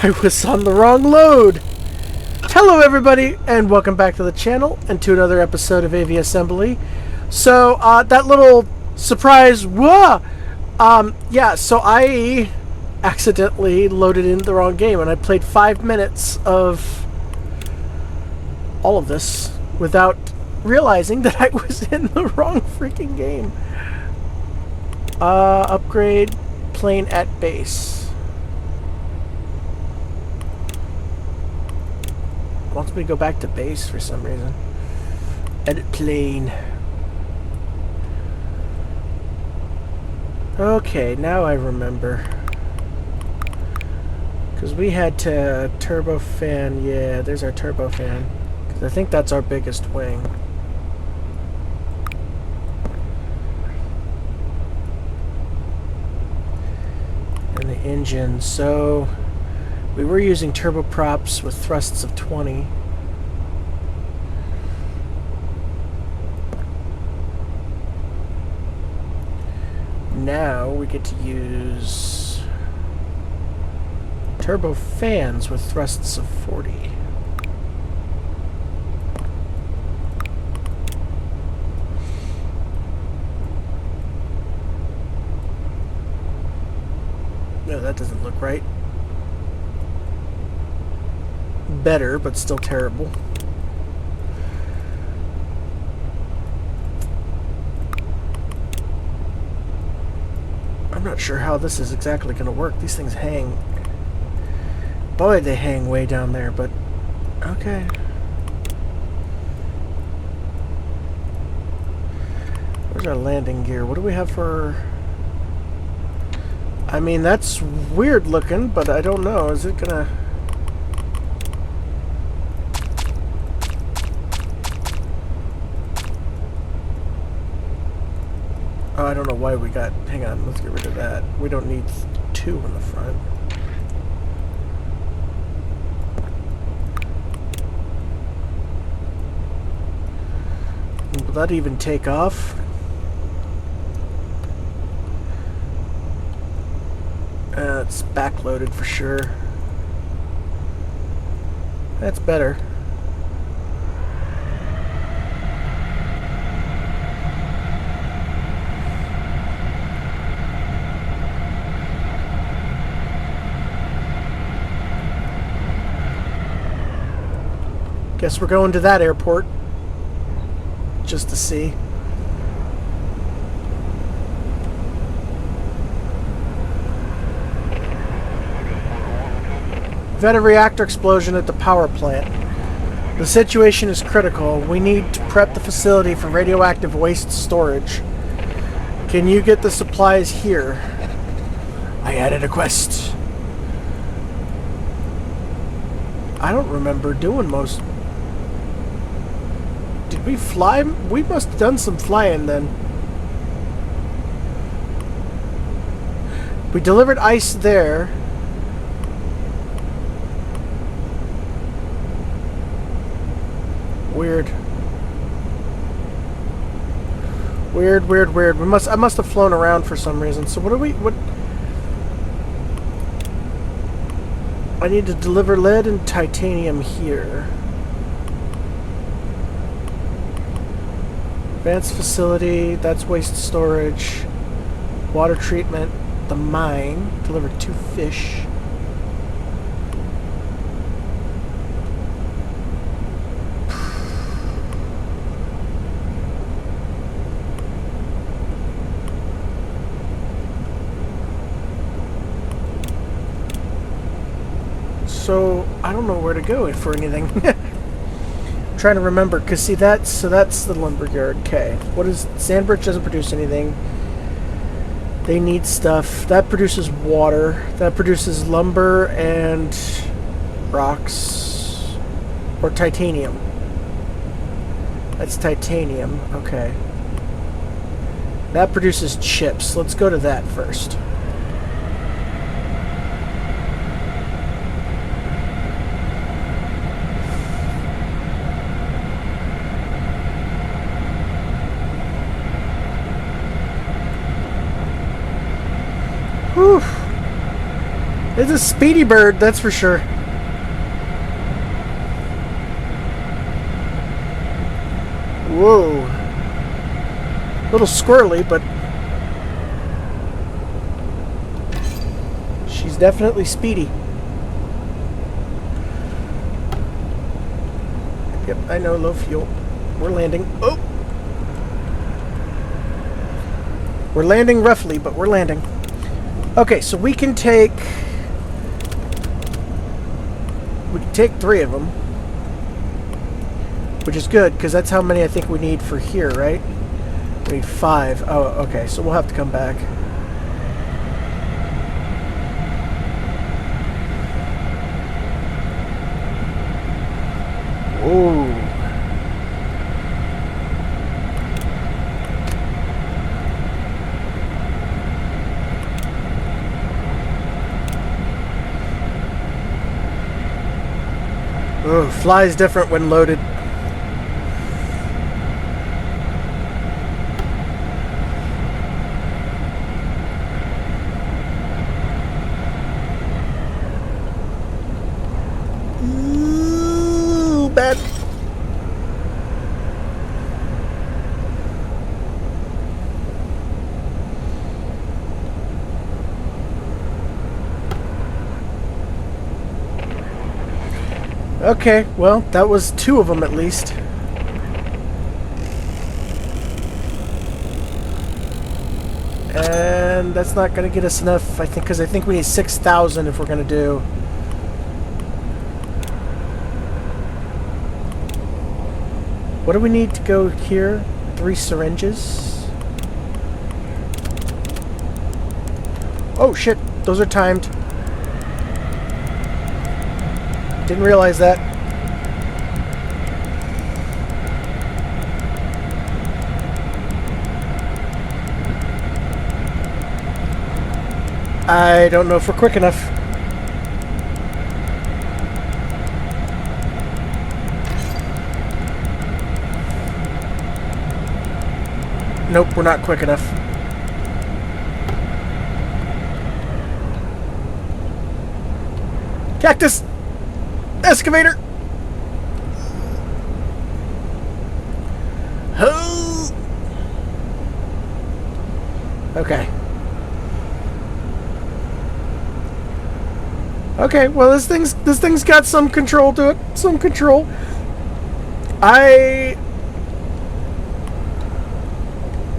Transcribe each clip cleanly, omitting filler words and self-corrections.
I was on the wrong load. Hello everybody, and welcome back to the channel and to another episode of AV Assembly. So, that little surprise, yeah, so I accidentally loaded in the wrong game, and I played 5 minutes of all of this without realizing that I was in the wrong freaking game. Upgrade plane at base. Wants me to go back to base for some reason. Edit plane. Okay, now I remember. Because we had to turbofan. Yeah, there's our turbofan. Because I think that's our biggest wing. And the engine. So we were using turboprops with thrusts of 20. Now we get to use turbofans with thrusts of 40. No, that doesn't look right. Better, but still terrible. I'm not sure how this is exactly going to work. These things hang. Boy, they hang way down there, but okay. Where's our landing gear? What do we have for... I mean, that's weird looking, but I don't know. Is it going to... Oh, I don't know why we got... Hang on, let's get rid of that. We don't need 2 in the front. Will that even take off? It's backloaded for sure. That's better. Guess we're going to that airport just to see. We've had a reactor explosion at the power plant. The situation is critical. We need to prep the facility for radioactive waste storage. Can you get the supplies here? I added a quest. I don't remember doing most... Did we fly? We must have done some flying then. We delivered ice there. Weird. Weird, weird, weird. I must have flown around for some reason. So what do we... What? I need to deliver lead and titanium here. Advanced facility, that's waste storage. Water treatment, the mine. Delivered 2 fish. So, I don't know where to go for anything. Trying to remember, because see that's the lumberyard. Okay, what is Sandbridge? Doesn't produce anything. They need stuff that produces water, that produces lumber and rocks, or titanium. That's titanium. Okay, that produces chips. Let's go to that first. Whew. It's a speedy bird, that's for sure. Whoa. A little squirrely, but she's definitely speedy. Yep, I know, low fuel. We're landing. Oh! We're landing roughly, but we're landing. Okay, so we can take 3 of them. Which is good, because that's how many I think we need for here, right? We need 5. Oh, okay, so we'll have to come back. Ooh. Ooh, flies different when loaded. Ooh, bad. Okay, well, that was 2 of them at least. And that's not going to get us enough, I think, because I think we need 6,000 if we're going to do. What do we need to go here? 3 syringes. Oh, shit. Those are timed. Didn't realize that. I don't know if we're quick enough. Nope, we're not quick enough. Cactus! Excavator! Oh! Okay. Okay, well this thing's got some control to it. Some control. I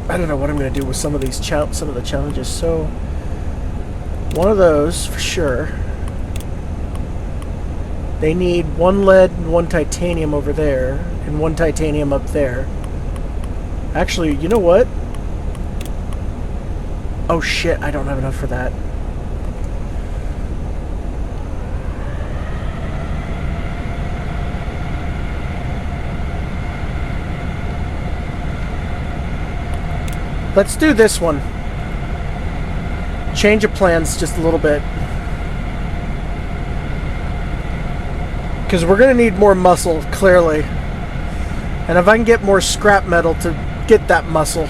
don't know what I'm going to do with some of these some of the challenges. So one of those for sure. They need 1 lead and 1 titanium over there, and 1 titanium up there. Actually, you know what? Oh shit, I don't have enough for that. Let's do this one. Change of plans just a little bit. Because we're going to need more muscle, clearly. And if I can get more scrap metal to get that muscle.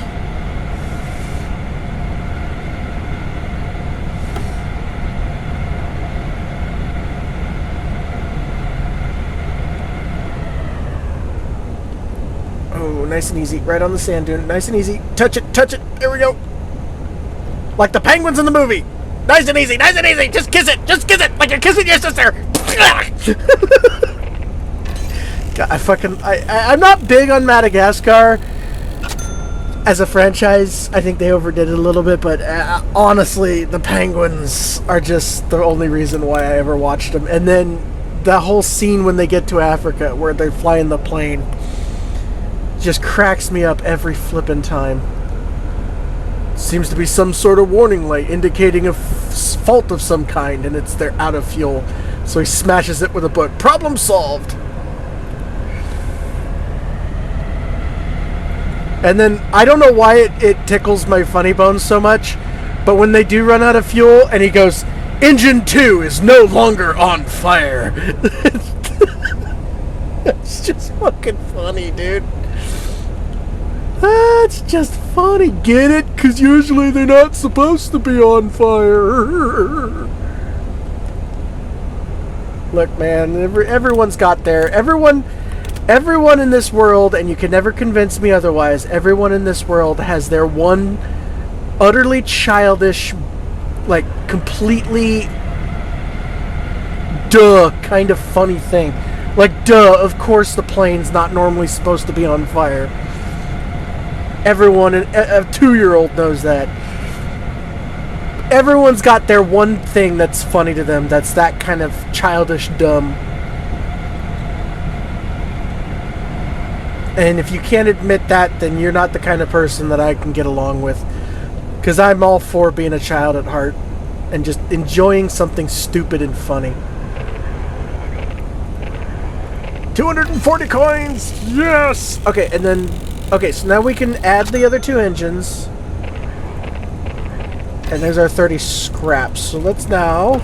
Oh, nice and easy. Right on the sand dune. Nice and easy. Touch it, touch it. There we go. Like the penguins in the movie. Nice and easy, nice and easy. Just kiss it. Just kiss it. Like you're kissing your sister. God, I'm not big on Madagascar as a franchise. I think they overdid it a little bit, but honestly, the penguins are just the only reason why I ever watched them. And then the whole scene when they get to Africa where they fly in the plane just cracks me up every flippin' time. Seems to be some sort of warning light indicating a fault of some kind, and they're out of fuel. So he smashes it with a book. Problem solved. And then, I don't know why it tickles my funny bones so much, but when they do run out of fuel, and he goes, "Engine 2 is no longer on fire." It's just fucking funny, dude. That's just funny. Get it? Because usually they're not supposed to be on fire. Look, man, everyone's got everyone in this world, and you can never convince me otherwise, everyone in this world has their one utterly childish, like, completely duh kind of funny thing. Like, duh, of course the plane's not normally supposed to be on fire. Everyone, a 2-year-old knows that. Everyone's got their one thing that's funny to them, that's that kind of childish dumb. And if you can't admit that, then you're not the kind of person that I can get along with. Because I'm all for being a child at heart and just enjoying something stupid and funny. 240 coins! Yes! Okay, and then... Okay, so now we can add the other 2 engines. And there's our 30 scraps. So let's now...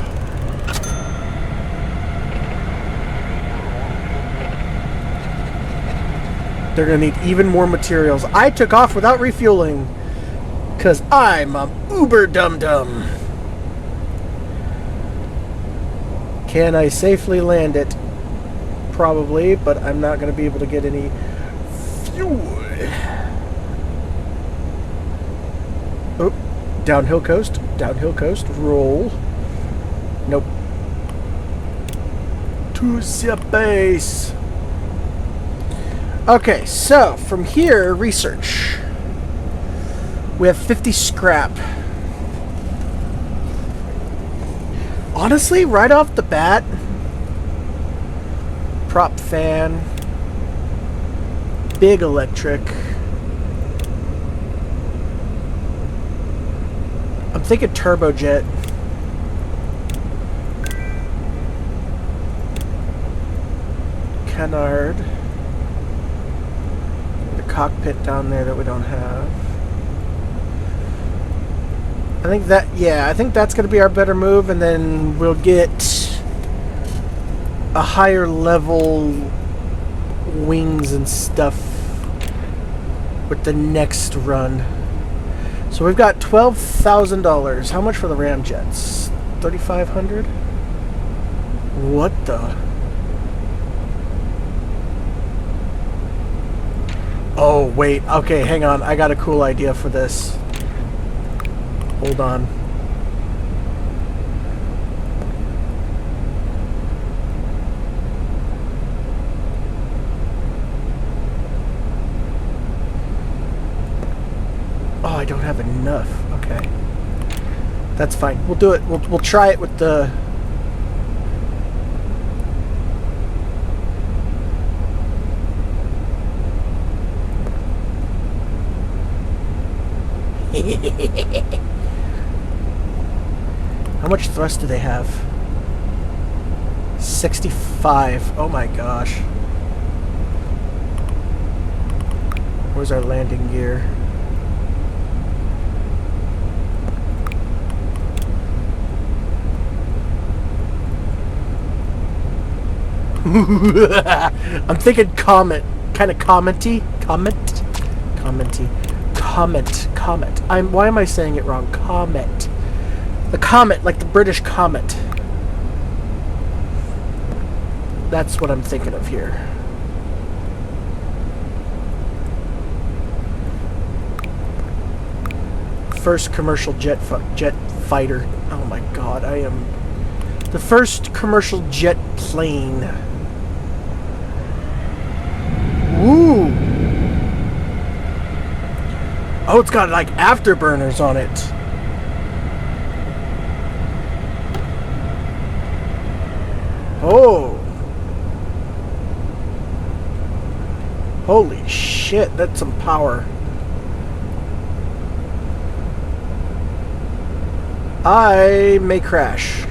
They're going to need even more materials. I took off without refueling. Because I'm a uber dum-dum. Can I safely land it? Probably, but I'm not going to be able to get any fuel. Oh, downhill coast, roll. Nope. To the base. Okay, so from here, research. We have 50 scrap. Honestly, right off the bat, prop fan, big electric. I'm thinking turbojet. Canard. The cockpit down there that we don't have. I think that's going to be our better move, and then we'll get a higher level wings and stuff with the next run. So we've got $12,000. How much for the ramjets? $3,500? What the? Oh, wait. Okay, hang on. I got a cool idea for this. Hold on. Oh, I don't have enough. Okay. That's fine. We'll do it. We'll try it with the... How much thrust do they have? 65. Oh my gosh. Where's our landing gear? I'm thinking comet. Kind of commenty. Comet. Why am I saying it wrong? Comet. The comet, like the British comet. That's what I'm thinking of here. First commercial jet fighter. Oh my god, I am the first commercial jet plane. Woo! Oh, it's got like afterburners on it. Oh. Holy shit, that's some power. I may crash.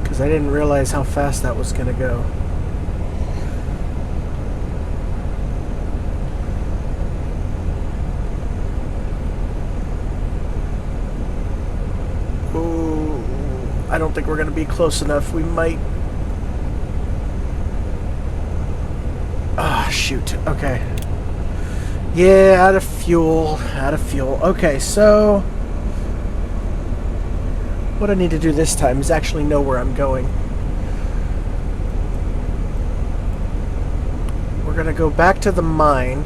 Because I didn't realize how fast that was going to go. I don't think we're going to be close enough. We might... Ah, shoot. Okay. Yeah, out of fuel. Out of fuel. Okay, so what I need to do this time is actually know where I'm going. We're going to go back to the mine.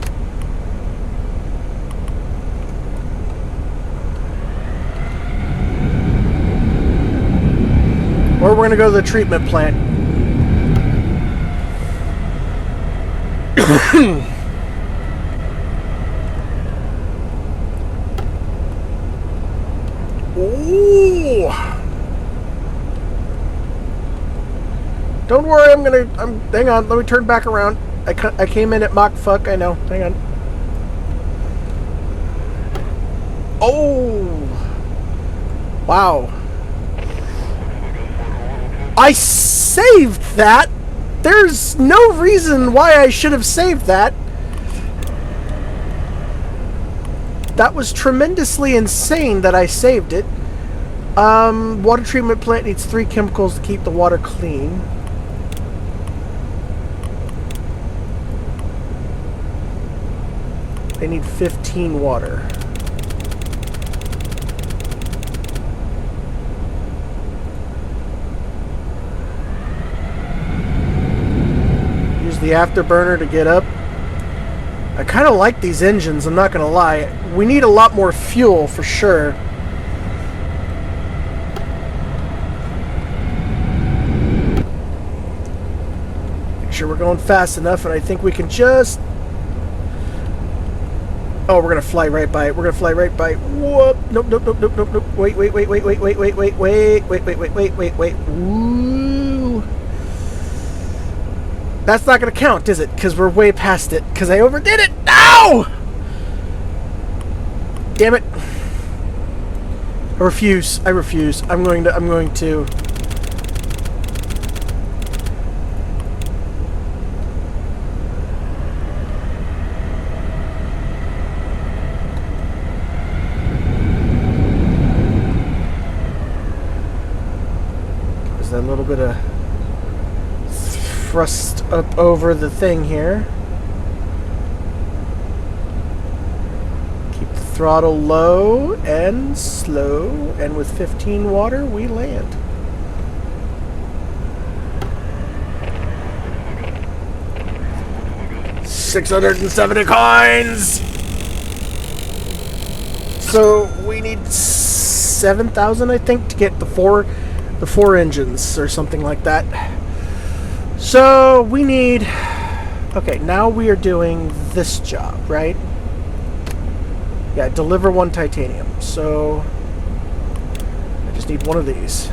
Or we're going to go to the treatment plant. Ooh. Don't worry, hang on, let me turn back around. I came in at Mach fuck, I know. Hang on. Oh. Wow. I saved that. There's no reason why I should have saved that. That was tremendously insane that I saved it. Water treatment plant needs 3 chemicals to keep the water clean. They need 15 water. Use the afterburner to get up. I kind of like these engines, I'm not going to lie. We need a lot more fuel for sure. Make sure we're going fast enough, and I think we can just... Oh, we're going to fly right by it. We're going to fly right by it. Whoop. Nope, nope, nope, nope, nope, nope. Wait. Ooh. That's not going to count, is it? Because we're way past it. Because I overdid it. No! Damn it. I refuse. I'm going to... There's a little bit of thrust up over the thing here. Keep the throttle low and slow, and with 15 water, we land. $670 coins! So we need 7,000, I think, to get the four engines or something like that. So we need... Okay, now we are doing this job, right? Yeah, deliver 1 titanium. So I just need one of these.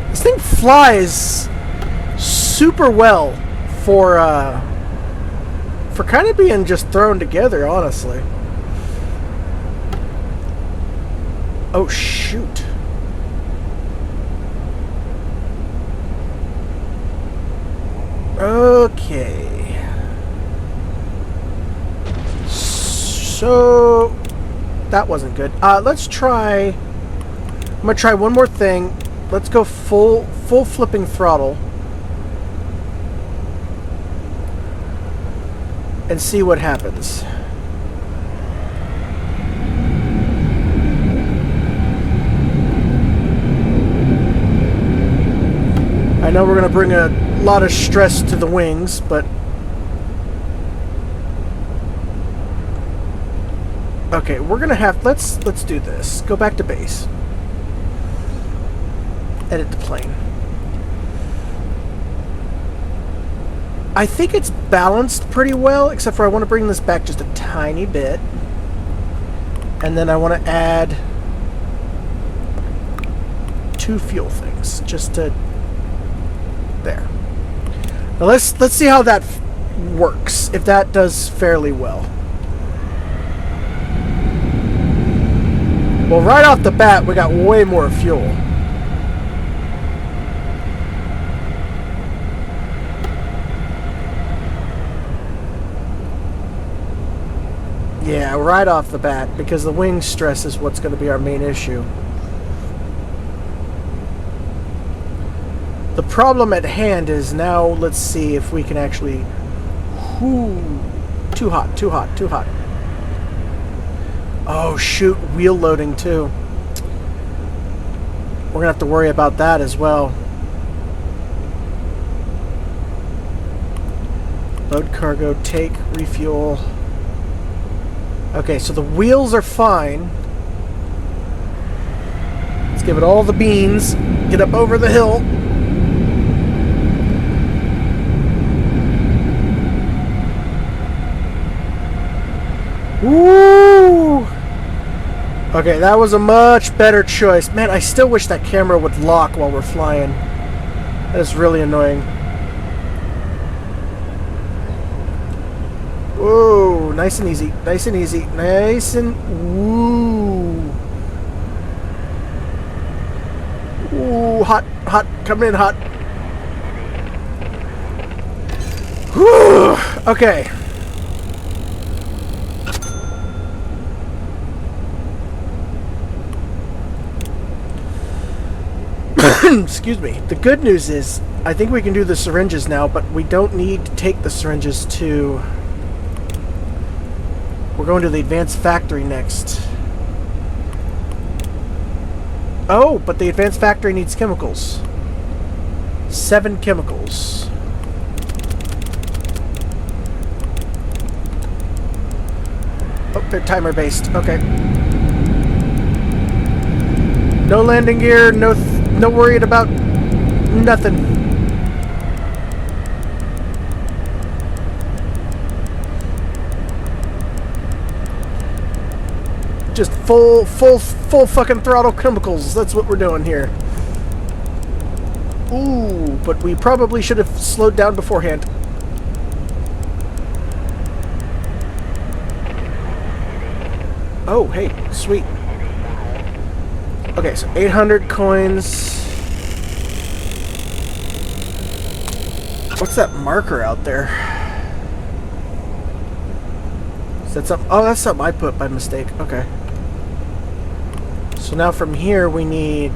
This thing flies super well for kind of being just thrown together, honestly. Oh, shoot. Okay. So, that wasn't good. Let's try... I'm going to try one more thing. Let's go full flipping throttle. And see what happens. I know we're going to bring a lot of stress to the wings, but... Okay, we're going to have... Let's do this. Go back to base. Edit the plane. I think it's balanced pretty well, except for I want to bring this back just a tiny bit. And then I want to add 2 fuel things, just to... There. Now let's see how that works, if that does fairly well. Well, right off the bat, we got way more fuel. Yeah, right off the bat, because the wing stress is what's going to be our main issue. The problem at hand is now, let's see if we can actually... Ooh, too hot, too hot, too hot. Oh, shoot, wheel loading, too. We're going to have to worry about that as well. Load cargo, take, refuel. Okay, so the wheels are fine. Let's give it all the beans. Get up over the hill. Woo! Okay, that was a much better choice. Man, I still wish that camera would lock while we're flying. That is really annoying. Whoa, nice and easy, nice and easy, nice and... Woo! Ooh, hot, hot, coming in hot. Whew! Okay. Excuse me. The good news is, I think we can do the syringes now, but we don't need to take the syringes to... We're going to the advanced factory next. Oh, but the advanced factory needs chemicals. 7 chemicals. Oh, they're timer based. Okay. No landing gear, no worried about nothing. Just full fucking throttle chemicals. That's what we're doing here. Ooh, but we probably should have slowed down beforehand. Oh, hey, sweet. Okay, so 800 coins. What's that marker out there? Is that something? Oh, that's something I put by mistake. Okay. So now from here we need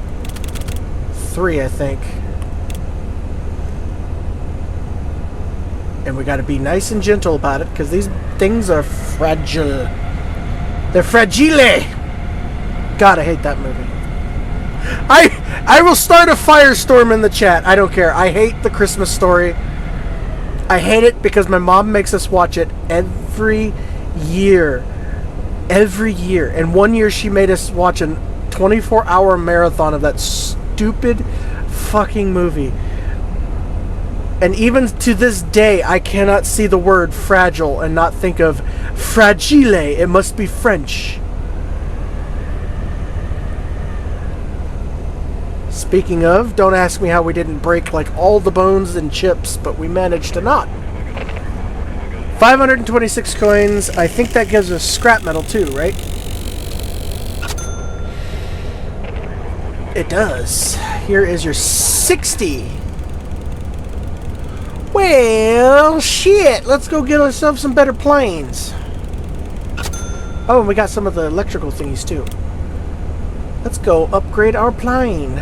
3, I think. And we got to be nice and gentle about it because these things are fragile. They're fragile. God, I hate that movie. I will start a firestorm in the chat. I don't care. I hate The Christmas Story. I hate it because my mom makes us watch it every year. Every year. And one year she made us watch a 24-hour marathon of that stupid fucking movie. And even to this day, I cannot see the word fragile and not think of fragile. It must be French. Speaking of, don't ask me how we didn't break like all the bones and chips, but we managed to not. 526 coins. I think that gives us scrap metal too, right? It does. Here is your 60. Well, shit. Let's go get ourselves some better planes. Oh, and we got some of the electrical thingies too. Let's go upgrade our plane.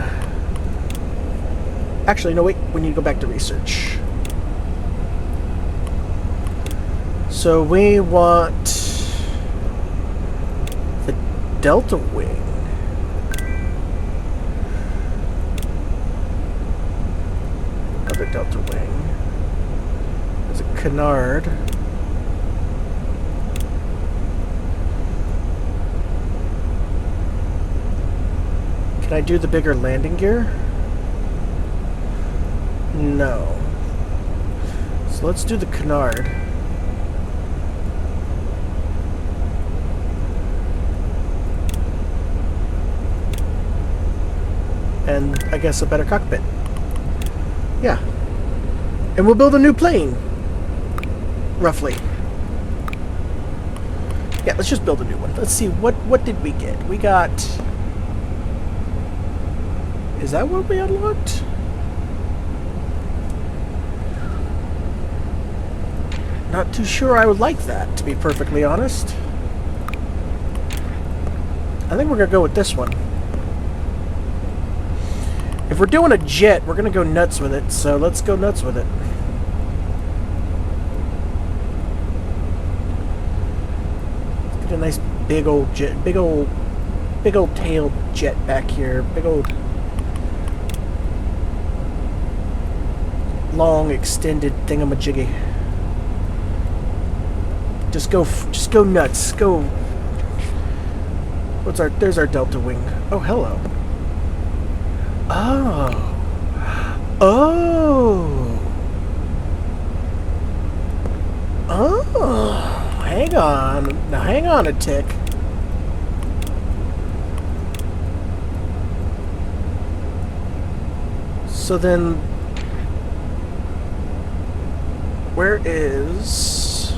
Actually, no, wait. We need to go back to research. So we want the Delta Wing. Another Delta Wing. There's a Canard. Can I do the bigger landing gear? No. So let's do the Canard. And I guess a better cockpit. Yeah. And we'll build a new plane. Roughly. Yeah, let's just build a new one. Let's see, what did we get? We got... Is that what we unlocked? Not too sure I would like that, to be perfectly honest. I think we're going to go with this one. If we're doing a jet, we're going to go nuts with it, so let's go nuts with it. Let's get a nice big old jet, big old tailed jet back here. Big old long extended thingamajiggy. Just go nuts. Go. There's our Delta Wing. Oh, hello. Oh. Oh. Oh. Hang on. Now hang on a tick. So then, where is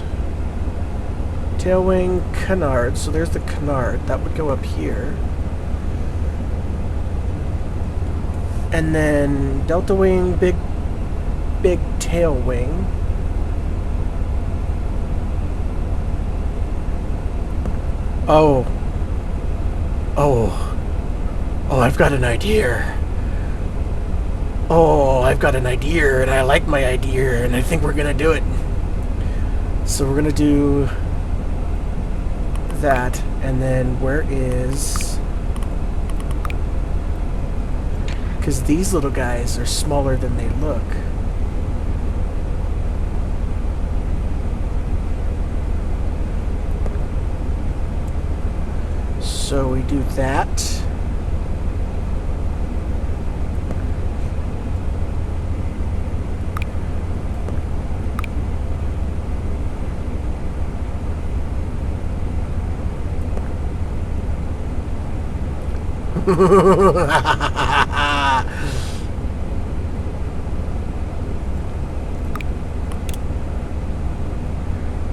Tailwing Canard? So there's the Canard. That would go up here. And then Delta Wing, big tail wing. Oh. Oh. Oh, I've got an idea. Oh, I've got an idea, and I like my idea, and I think we're gonna do it. So we're gonna do that, and then where is... Because these little guys are smaller than they look. So we do that.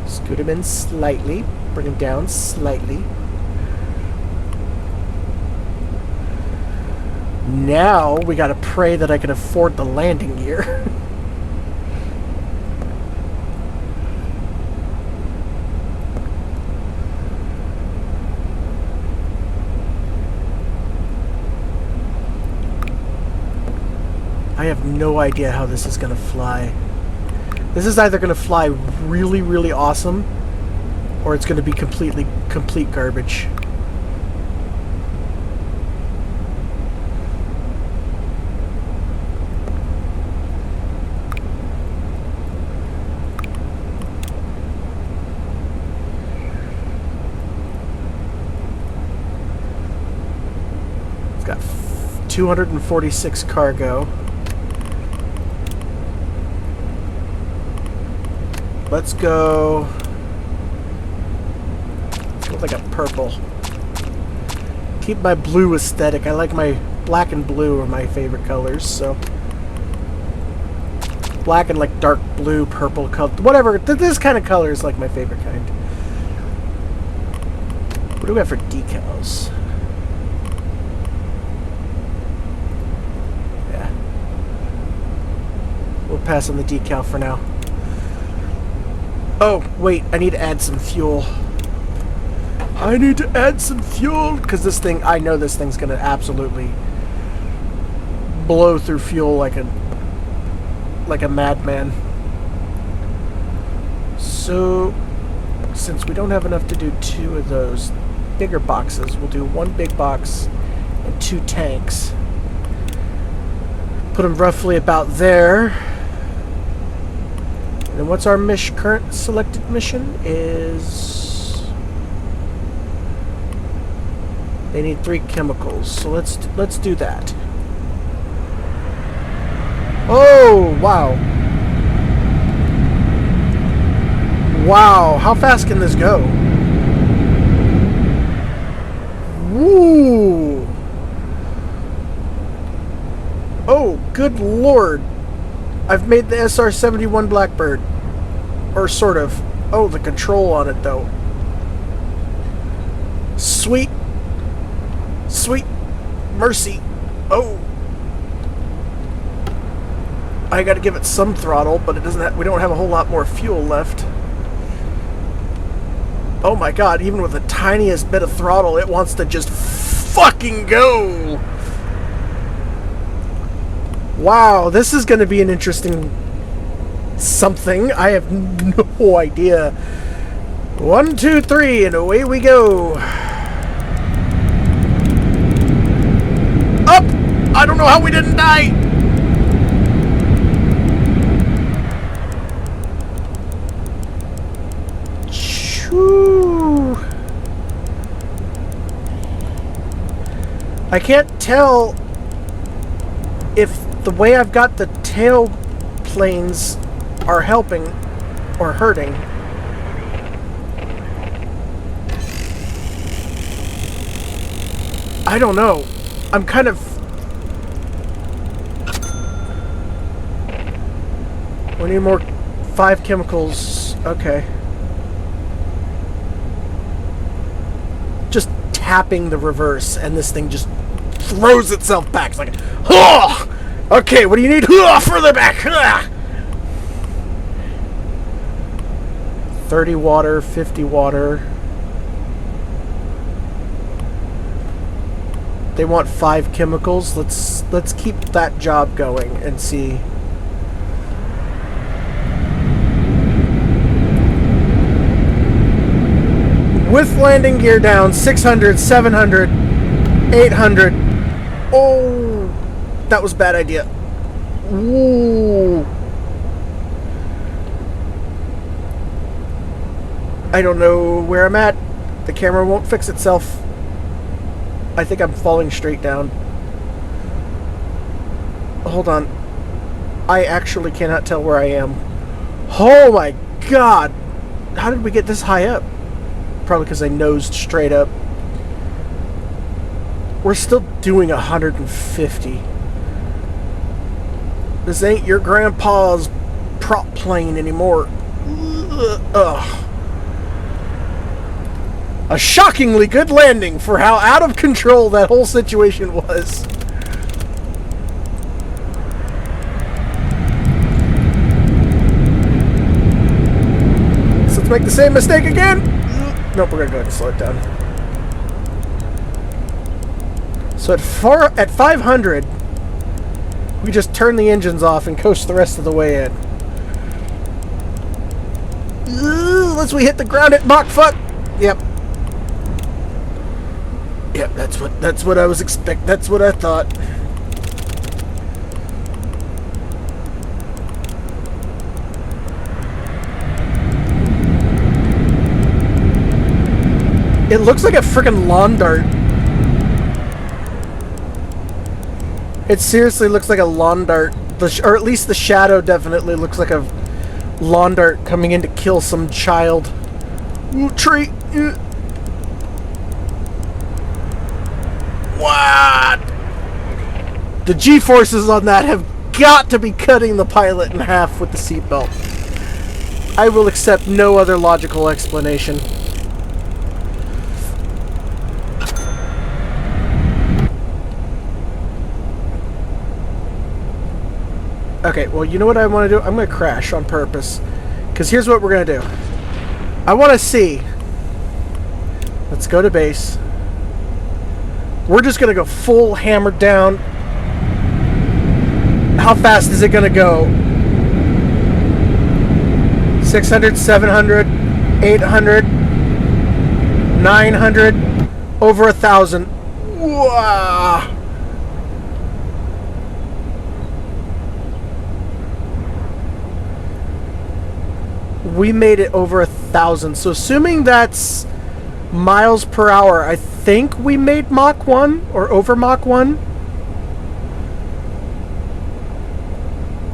Scoot him in slightly. Bring him down slightly. Now we gotta pray that I can afford the landing gear. I have no idea how this is gonna fly. This is either gonna fly really, really awesome, or it's gonna be complete garbage. It's got 246 cargo. Let's go with like a purple. Keep my blue aesthetic. I like my black and blue are my favorite colors, so black and like dark blue, purple color, whatever. This kind of color is like my favorite kind. What do we have for decals? Yeah, we'll pass on the decal for now. Oh, wait, I need to add some fuel. I need to add some fuel, because this thing, I know this thing's going to absolutely blow through fuel like a madman. So, since we don't have enough to do 2 of those bigger boxes, we'll do 1 big box and 2 tanks. Put them roughly about there. And what's our current selected mission is... They need 3 chemicals, so let's do that. Oh, wow. Wow, how fast can this go? Woo! Oh, good lord. I've made the SR-71 Blackbird. Or sort of. Oh, the control on it, though. Sweet. Sweet mercy. Oh. I gotta give it some throttle, but it doesn't we don't have a whole lot more fuel left. Oh my god, even with the tiniest bit of throttle, it wants to just fucking go. Wow, this is going to be an interesting something. I have no idea. 1, 2, 3, and away we go. Up! I don't know how we didn't die. Choo. I can't tell if the way I've got the tail planes are helping or hurting. I don't know. I'm kind of... We need more 5 chemicals. Okay. Just tapping the reverse and this thing just throws itself back. It's like, oh! Okay, what do you need? Further back! 30 water, 50 water. They want 5 chemicals. Let's keep that job going and see. With landing gear down, 600, 700, 800. Oh, that was a bad idea. Ooh. I don't know where I'm at. The camera won't fix itself. I think I'm falling straight down. Hold on. I actually cannot tell where I am. Oh my god! How did we get this high up? Probably because I nosed straight up. We're still doing 150. This ain't your grandpa's prop plane anymore. Ugh. A shockingly good landing for how out of control that whole situation was. So let's make the same mistake again. Nope, we're gonna go ahead and slow it down. So at 500, we just turn the engines off and coast the rest of the way in. Unless we hit the ground at Mach fuck. Yep. Yep, that's what I was expecting. That's what I thought. It looks like a freaking lawn dart. It seriously looks like a lawn dart. Or at least the shadow definitely looks like a lawn dart coming in to kill some child. Ooh, tree. What? The G-forces on that have got to be cutting the pilot in half with the seatbelt. I will accept no other logical explanation. Okay, well, you know what I want to do? I'm going to crash on purpose. Because here's what we're going to do. I want to see. Let's go to base. We're just going to go full hammered down. How fast is it going to go? 600, 700, 800, 900, over 1,000. Wow. We made it over 1,000. So assuming that's miles per hour, I think we made Mach 1 or over Mach 1.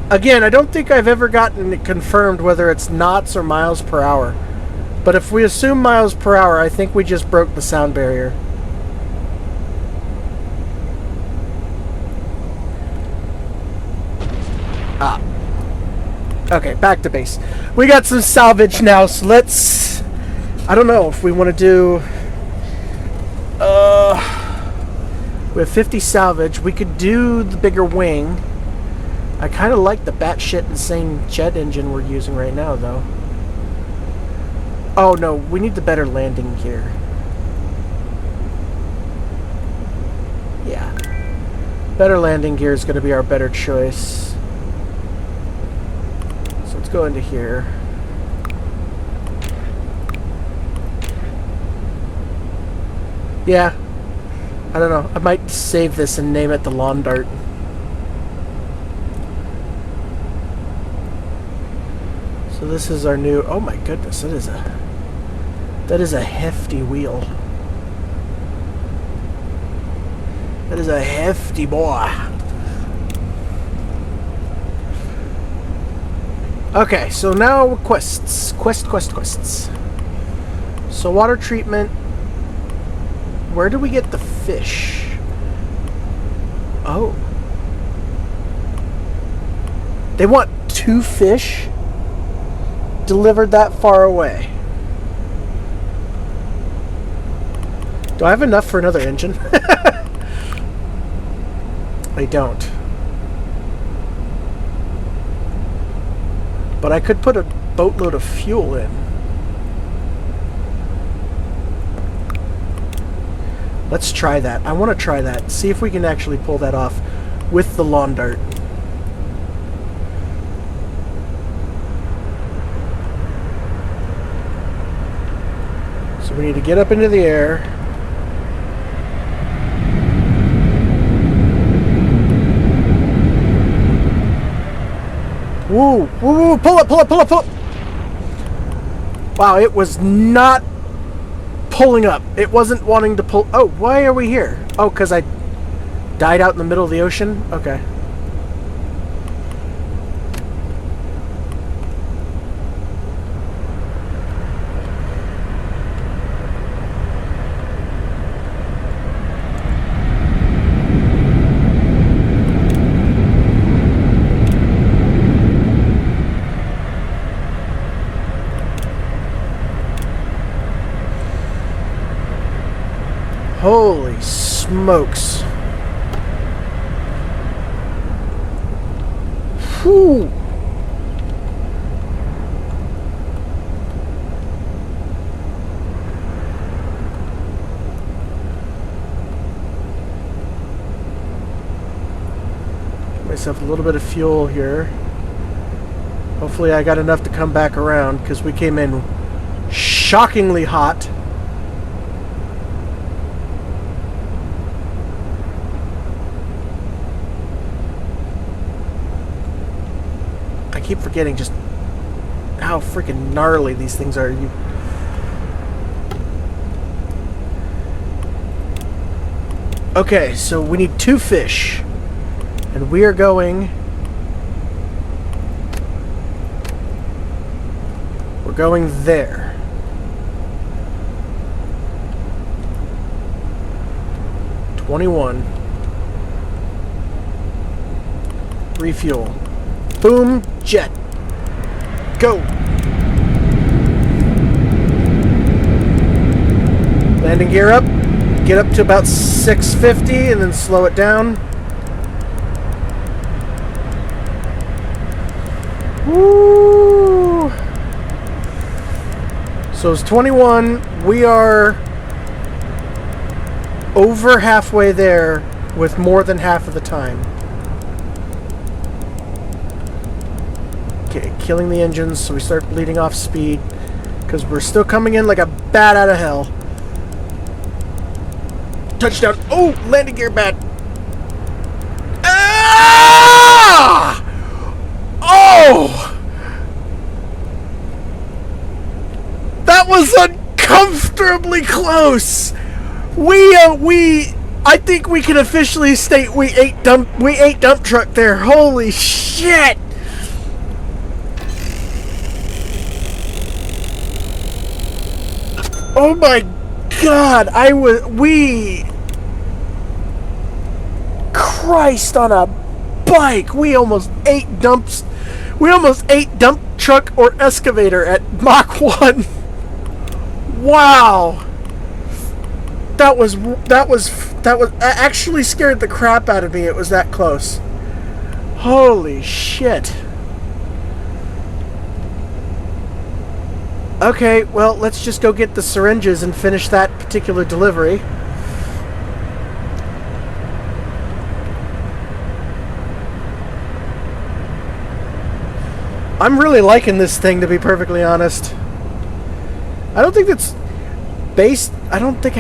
Again, I don't think I've ever gotten it confirmed whether it's knots or miles per hour. But if we assume miles per hour, I think we just broke the sound barrier. Ah. Okay, back to base. We got some salvage now, so let's... I don't know if we want to do... we have 50 salvage. We could do the bigger wing. I kind of like the batshit insane jet engine we're using right now, though. Oh no, we need the better landing gear. Yeah. Better landing gear is going to be our better choice. So let's go into here. Yeah. I don't know. I might save this and name it the Lawn Dart. So this is our new... Oh my goodness, that is a hefty wheel. That is a hefty boy. Okay, so now quests. Quests. So water treatment. Where do we get the fish? Oh. They want 2 fish delivered that far away. Do I have enough for another engine? I don't. But I could put a boatload of fuel in. Let's try that. I want to try that. See if we can actually pull that off with the Lawn Dart. So we need to get up into the air. Woo! Woo! Pull up! Pull up! Pull up! Pull up! Wow, it was not pulling up. It wasn't wanting to pull... Oh, why are we here? Oh, because I died out in the middle of the ocean? Okay. Holy smokes. Whew. Get myself a little bit of fuel here. Hopefully I got enough to come back around because we came in shockingly hot. I keep forgetting just how freaking gnarly these things are. Okay, so we need 2 fish. And we are going... We're going there. $21. Refuel. Boom, jet. Go. Landing gear up. Get up to about 650 and then slow it down. Woo! So it's 21. We are over halfway there with more than half of the time. Okay, killing the engines so we start bleeding off speed because we're still coming in like a bat out of hell. Touchdown. Oh, landing gear bad. Ah! Oh! That was uncomfortably close. I think we can officially state we ate dump truck there. Holy shit! Oh my god, Christ on a bike. We almost ate dump truck or excavator at Mach 1. Wow. That actually scared the crap out of me. It was that close. Holy shit. Okay, well, let's just go get the syringes and finish that particular delivery. I'm really liking this thing, to be perfectly honest. I don't think that's based... I don't think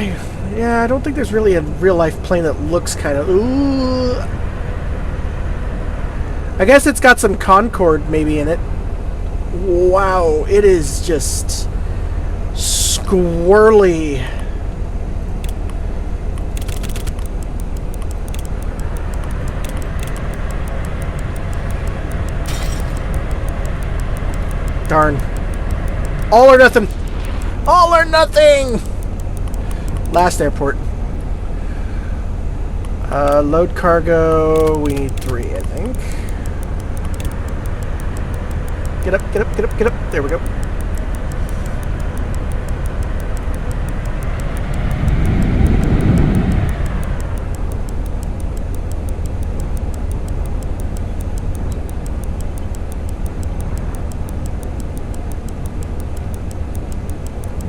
there's really a real-life plane that looks kind of... Ooh. I guess it's got some Concorde maybe in it. Wow, it is just squirrely. Darn. All or nothing. All or nothing! Last airport. Load cargo. We need 3, I think. Get up, get up, get up, get up. There we go.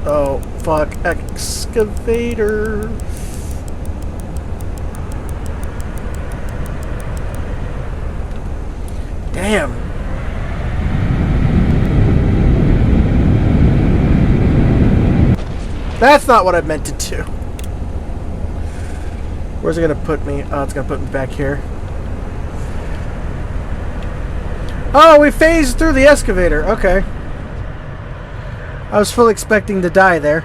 Oh, fuck. Excavator. Damn. That's not what I meant to do. Where's it going to put me? Oh, it's going to put me back here. Oh, we phased through the excavator. Okay. I was fully expecting to die there.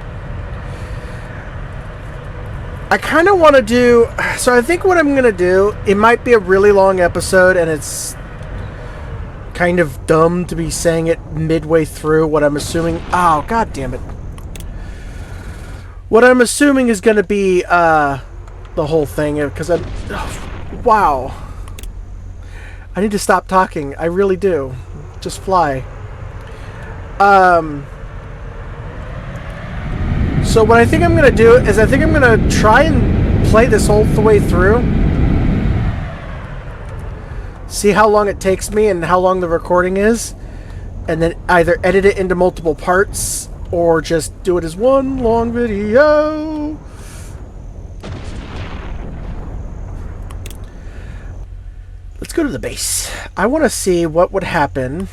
I kind of want to do... So I think what I'm going to do... It might be a really long episode, and it's kind of dumb to be saying it midway through what I'm assuming... Oh, god damn it. What I'm assuming is going to be the whole thing, because I'm... Oh, wow. I need to stop talking. I really do. Just fly. So what I think I'm going to do is I think I'm going to try and play this whole way through. See how long it takes me and how long the recording is. And then either edit it into multiple parts or just do it as one long video. Let's go to the base. I want to see what would happen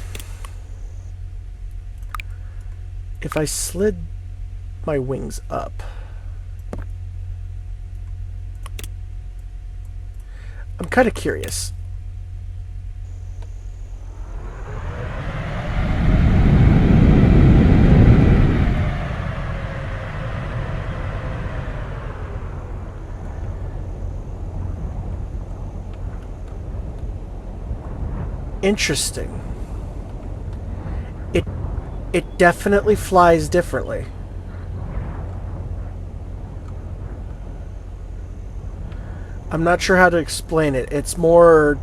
if I slid my wings up. I'm kind of curious. Interesting. It definitely flies differently. I'm not sure how to explain it. It's more...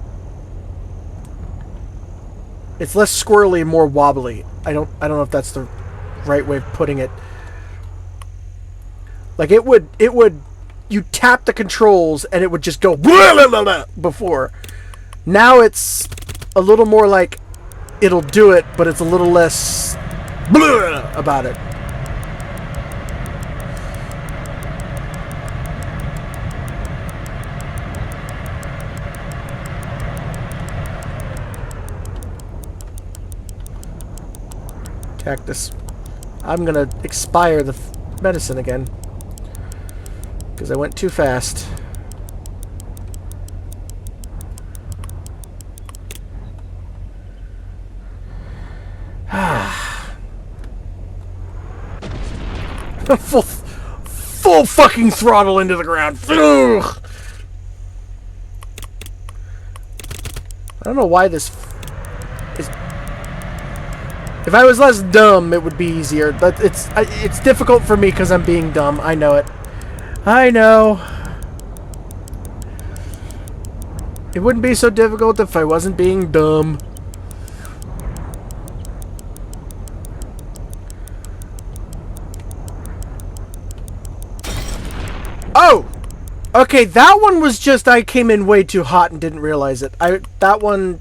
It's less squirrely, more wobbly. I don't know if that's the right way of putting it. Like it would you tap the controls and it would just go before. Now it's a little more like it'll do it, but it's a little less about it. Cactus. I'm gonna expire the medicine again because I went too fast. full fucking throttle into the ground. Ugh. I don't know why this is. If I was less dumb, it would be easier. But it's difficult for me because I'm being dumb. I know it. I know. It wouldn't be so difficult if I wasn't being dumb. Oh! Okay, that one was just I came in way too hot and didn't realize it. That one...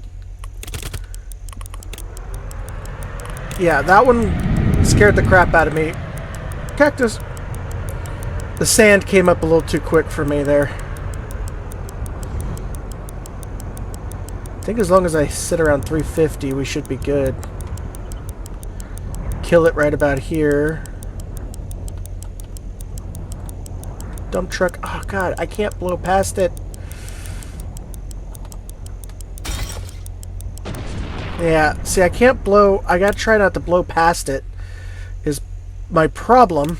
Yeah, that one Scared the crap out of me. Cactus. The sand came up a little too quick for me there. I think as long as I sit around 350, we should be good. Kill it right about here. Dump truck. Oh, God. I can't blow past it. Yeah. See, I can't blow. I gotta try not to blow past it. Is my problem.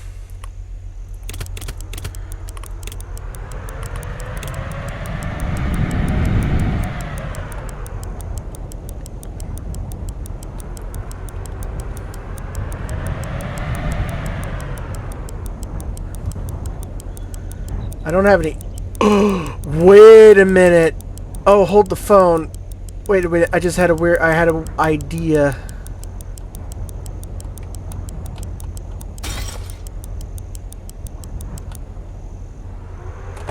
I don't have any... Wait a minute. Oh, hold the phone. Wait a minute. I just had a weird... I had an idea.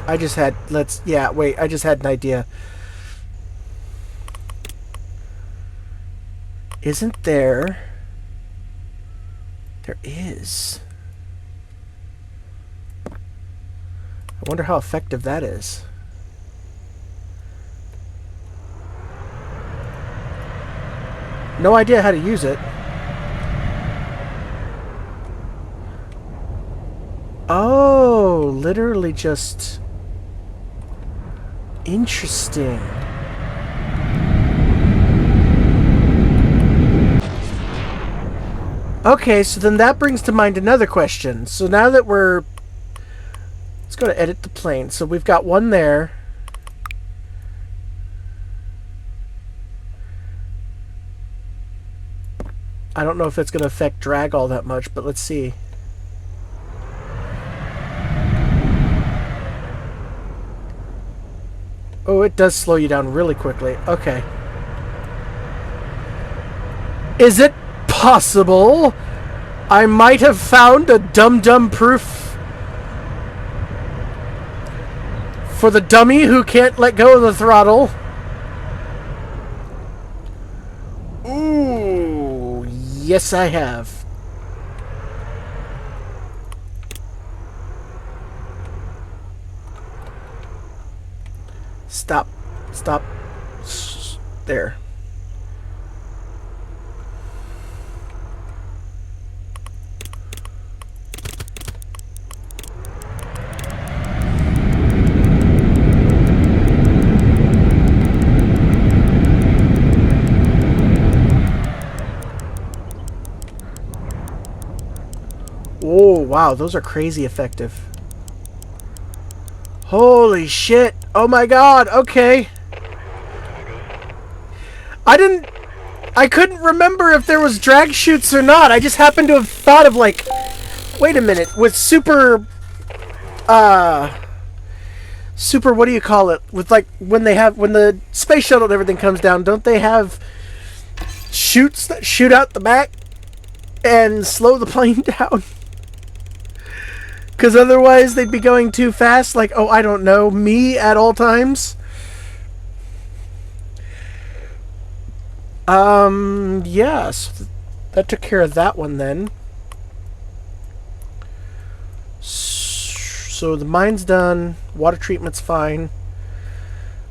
I just had... Let's... Yeah, wait. I just had an idea. Isn't there... There is... I wonder how effective that is. No idea how to use it. Oh, literally just... Interesting. Okay, so then that brings to mind another question. So now that we're... Let's go to edit the plane. So we've got one there. I don't know if it's going to affect drag all that much, but let's see. Oh, it does slow you down really quickly. Okay. Is it possible I might have found a dum-dum proof for the dummy who can't let go of the throttle? Ooh, yes I have. Stop. Stop. There. Oh, wow, those are crazy effective. Holy shit. Oh my god, okay. I couldn't remember if there was drag chutes or not. I just happened to have thought of like, wait a minute, with super, what do you call it? With like, when the space shuttle and everything comes down, don't they have chutes that shoot out the back and slow the plane down? Because otherwise they'd be going too fast, like, oh, I don't know, me at all times. Yes. That took care of that one then. So the mine's done. Water treatment's fine.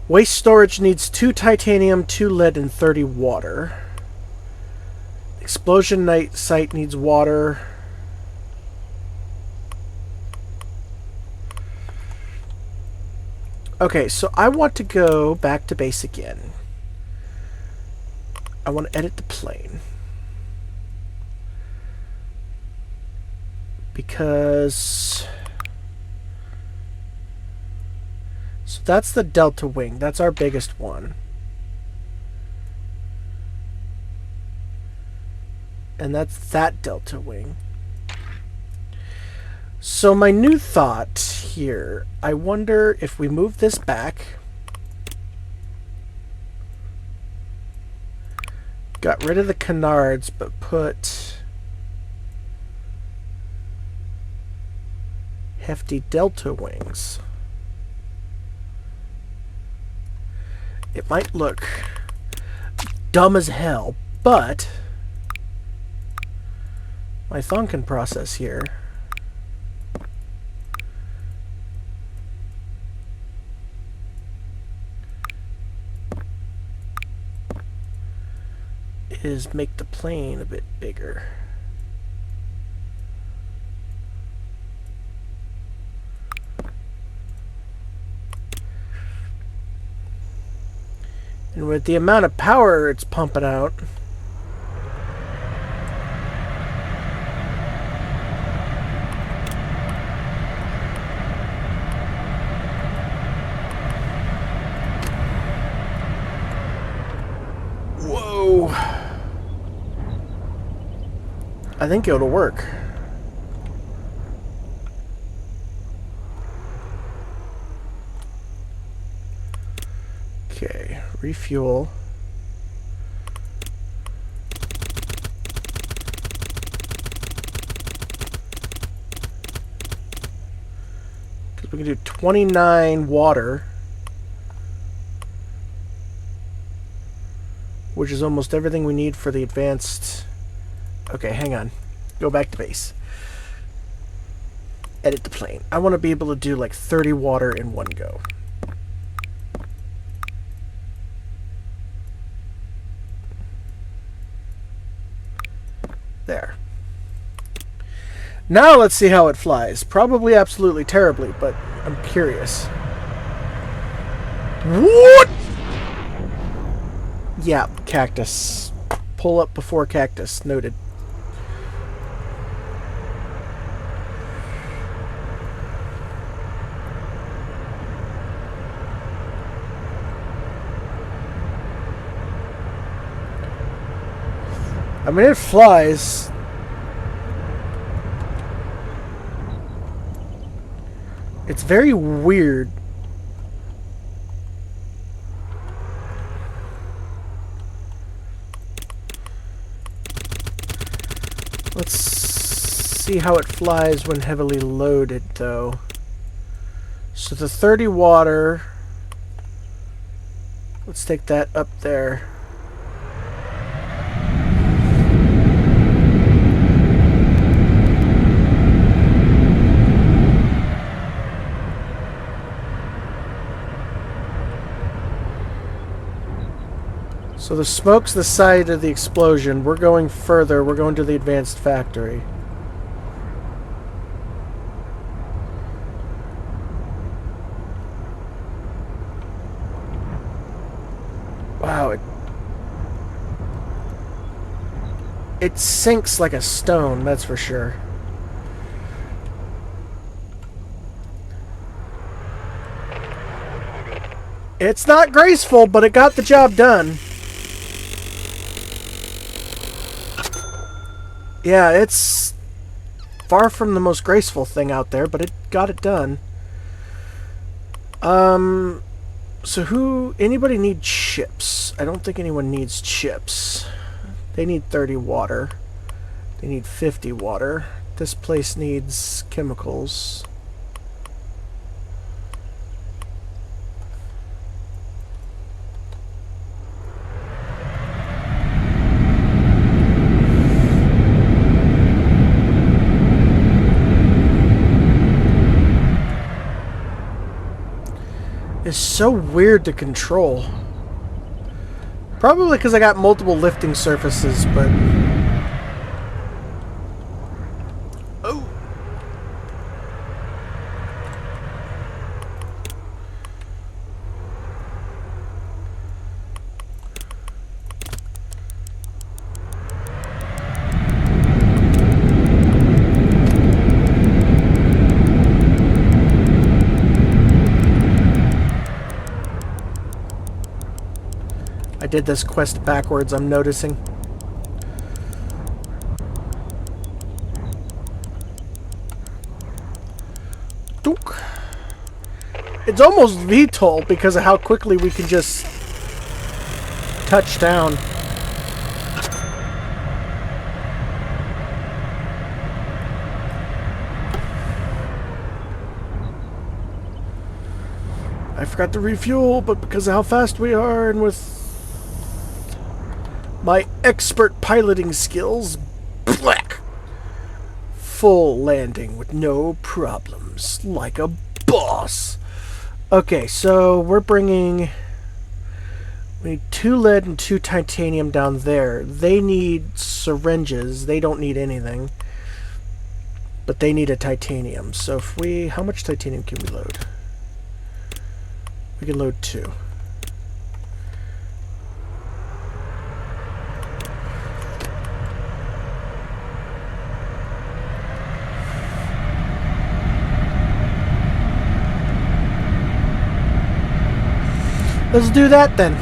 Waste storage needs 2 titanium, 2 lead, and 30 water. Explosion night site needs water. Okay, so I want to go back to base again. I want to edit the plane. Because... So that's the Delta Wing. That's our biggest one. And that's that Delta Wing. So my new thought here, I wonder if we move this back. Got rid of the canards, but put hefty Delta wings. It might look dumb as hell, but my Thonkin process here is make the plane a bit bigger. And with the amount of power it's pumping out, whoa, I think it'll work. Okay, refuel. Because we can do 29 water, which is almost everything we need for the advanced. Okay, hang on. Go back to base. Edit the plane. I want to be able to do like 30 water in one go. There. Now let's see how it flies. Probably absolutely terribly, but I'm curious. What? Yeah, cactus. Pull up before cactus. Noted. I mean, it flies. It's very weird. Let's see how it flies when heavily loaded, though. So the 30 water, let's take that up there. So the smoke's the side of the explosion. We're going further. We're going to the advanced factory. Wow, it sinks like a stone, that's for sure. It's not graceful, but it got the job done. Yeah, it's far from the most graceful thing out there, but it got it done. So anybody need chips? I don't think anyone needs chips. They need 30 water. They need 50 water. This place needs chemicals. It's so weird to control. Probably because I got multiple lifting surfaces, but... Oh! I did this quest backwards, I'm noticing. Dook. It's almost VTOL because of how quickly we can just touch down. I forgot to refuel, but because of how fast we are and with my expert piloting skills, black. graceful landing with no problems, like a boss. Okay, so we're bringing... We need 2 lead and 2 titanium down there. They need syringes. They don't need anything. But they need a titanium. So if we... How much titanium can we load? We can load 2. Let's do that then.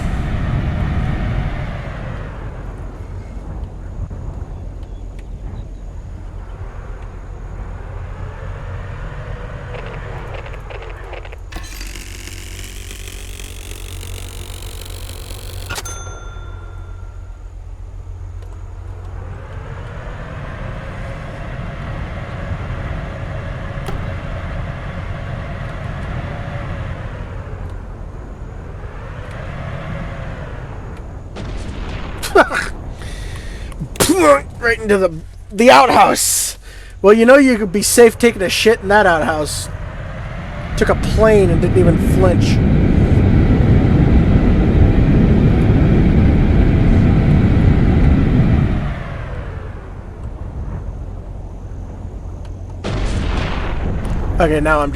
Right into the outhouse. Well, you know you could be safe taking a shit in that outhouse. Took a plane and didn't even flinch. Okay, now I'm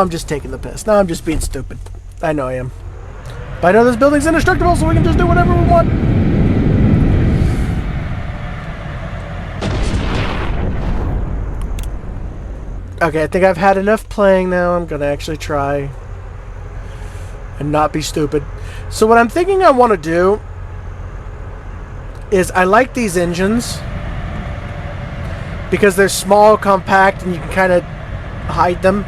just taking the piss. Now I'm just being stupid. I know I am. But I know this building's indestructible, so we can just do whatever we want. Okay, I think I've had enough playing now. I'm gonna actually try and not be stupid. So what I'm thinking I want to do is I like these engines because they're small, compact, and you can kind of hide them.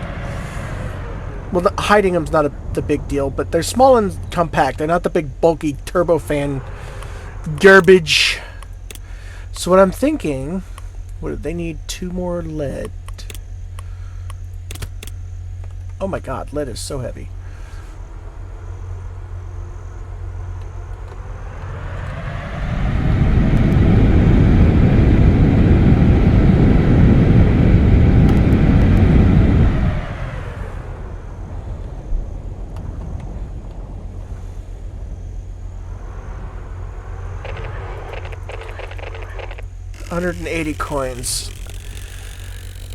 Well, hiding them's not the big deal, but they're small and compact. They're not the big, bulky turbofan garbage. So what I'm thinking, they need 2 more lead. Oh my god, lead is so heavy. $180 coins.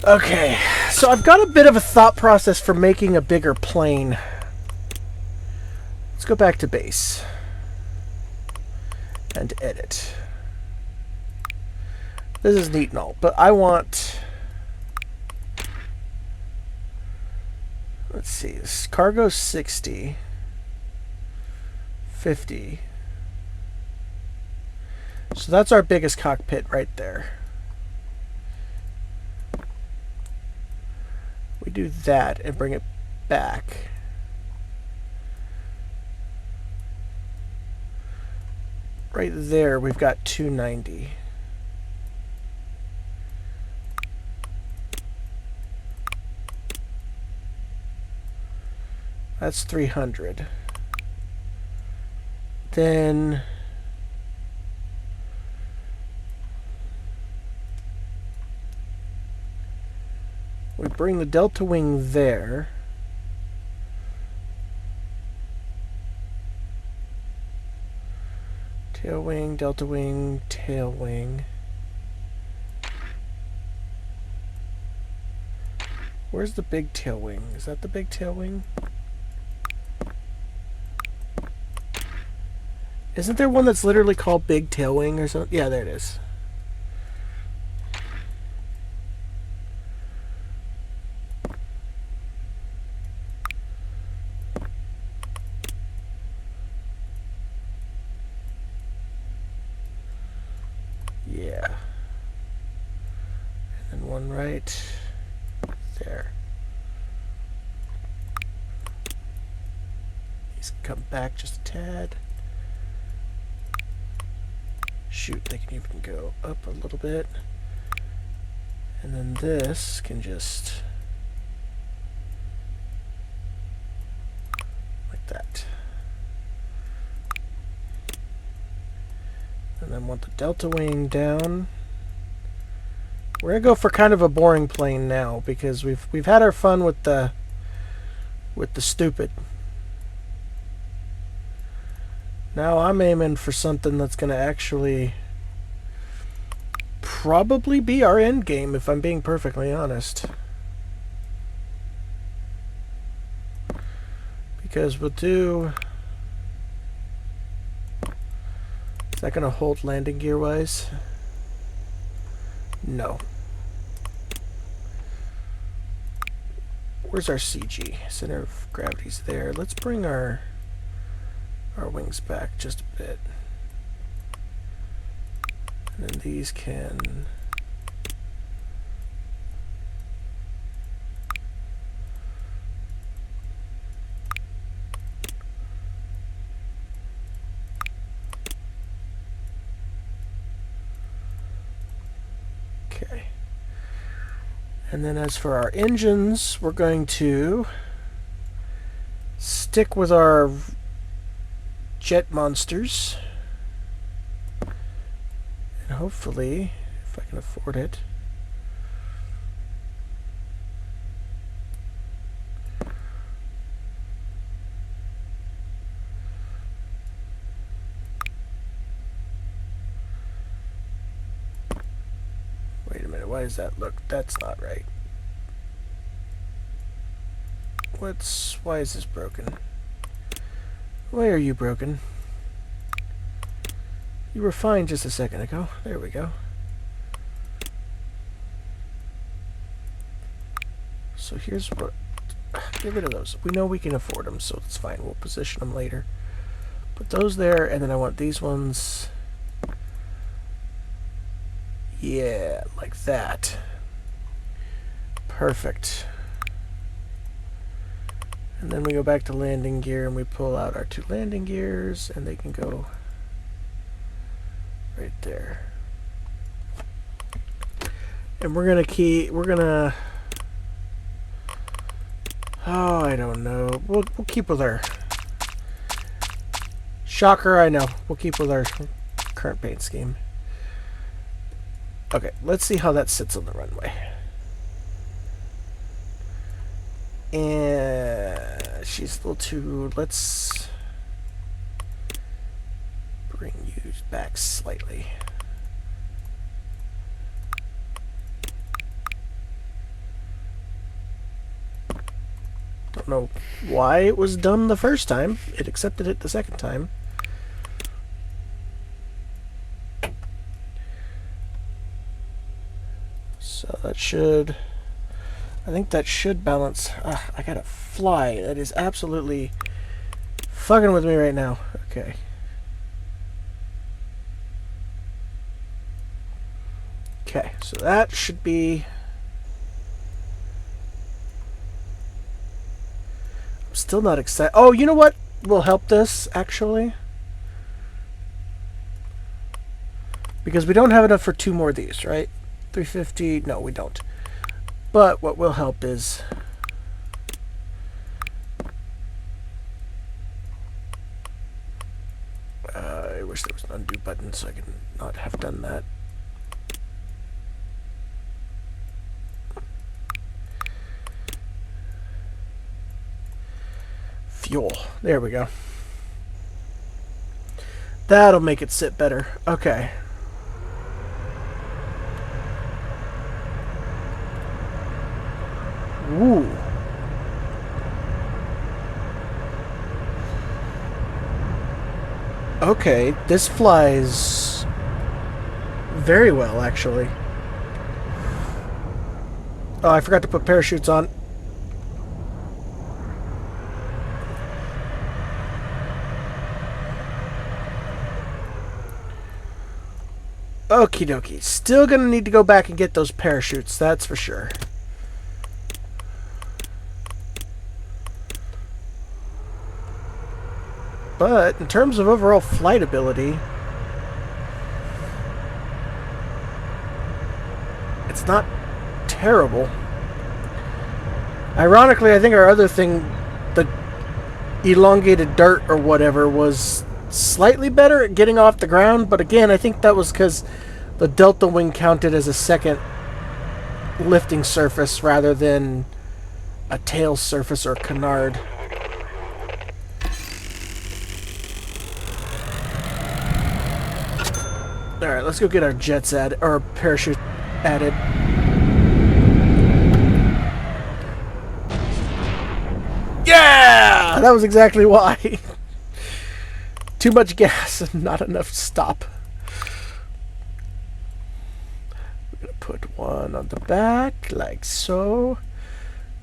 Okay, so I've got a bit of a thought process for making a bigger plane. Let's go back to base and edit. This is neat and all, but I want... Let's see, this cargo 60, 50. So that's our biggest cockpit right there. We do that and bring it back. Right there, we've got 290. That's 300. Then we bring the delta wing there. Tail wing, delta wing, tail wing. Where's the big tail wing? Is that the big tail wing? Isn't there one that's literally called big tail wing or something? Yeah, there it is. Yeah. And then one right there. These can come back just a tad. Shoot, they can even go up a little bit. And then this can just... like that. And then want the delta wing down We're gonna go for kind of a boring plane now because we've had our fun with the stupid. Now I'm aiming for something that's gonna actually probably be our end game, if I'm being perfectly honest. Because we'll do... Is that gonna hold landing gear wise? No. Where's our CG? Center of gravity's there. Let's bring our wings back just a bit. And then these can... Okay. And then as for our engines, we're going to stick with our jet monsters. And hopefully, if I can afford it, wait a minute, why does that look? That's not right. Why is this broken? Why are you broken? You were fine just a second ago. There we go. So here's what... Get rid of those. We know we can afford them, so it's fine. We'll position them later. Put those there, and then I want these ones... Yeah, like that. Perfect. And then we go back to landing gear and we pull out our 2 landing gears and they can go right there. And we're gonna oh, I don't know. We'll keep with our shocker, I know. We'll keep with our current paint scheme. Okay, let's see how that sits on the runway. And she's a little too... Let's bring you back slightly. Don't know why it was done the first time. It accepted it the second time. So that should... I think that should balance. I gotta fly. That is absolutely fucking with me right now. Okay. Okay, so that should be... I'm still not excited. Oh, you know what will help this, actually? Because we don't have enough for 2 more of these, right? 350... No, we don't. But what will help is I wish there was an undo button so I can not have done that. Fuel. There we go. That'll make it sit better. Okay. Ooh. Okay, this flies very well, actually. Oh, I forgot to put parachutes on. Okie dokie. Still gonna need to go back and get those parachutes, that's for sure. But in terms of overall flight ability, it's not terrible. Ironically, I think our other thing, the elongated dart or whatever, was slightly better at getting off the ground, but again, I think that was because the delta wing counted as a second lifting surface rather than a tail surface or canard. Alright, let's go get our jets added, or parachute added. Yeah! That was exactly why. Too much gas and not enough stop. We're going to put one on the back, like so.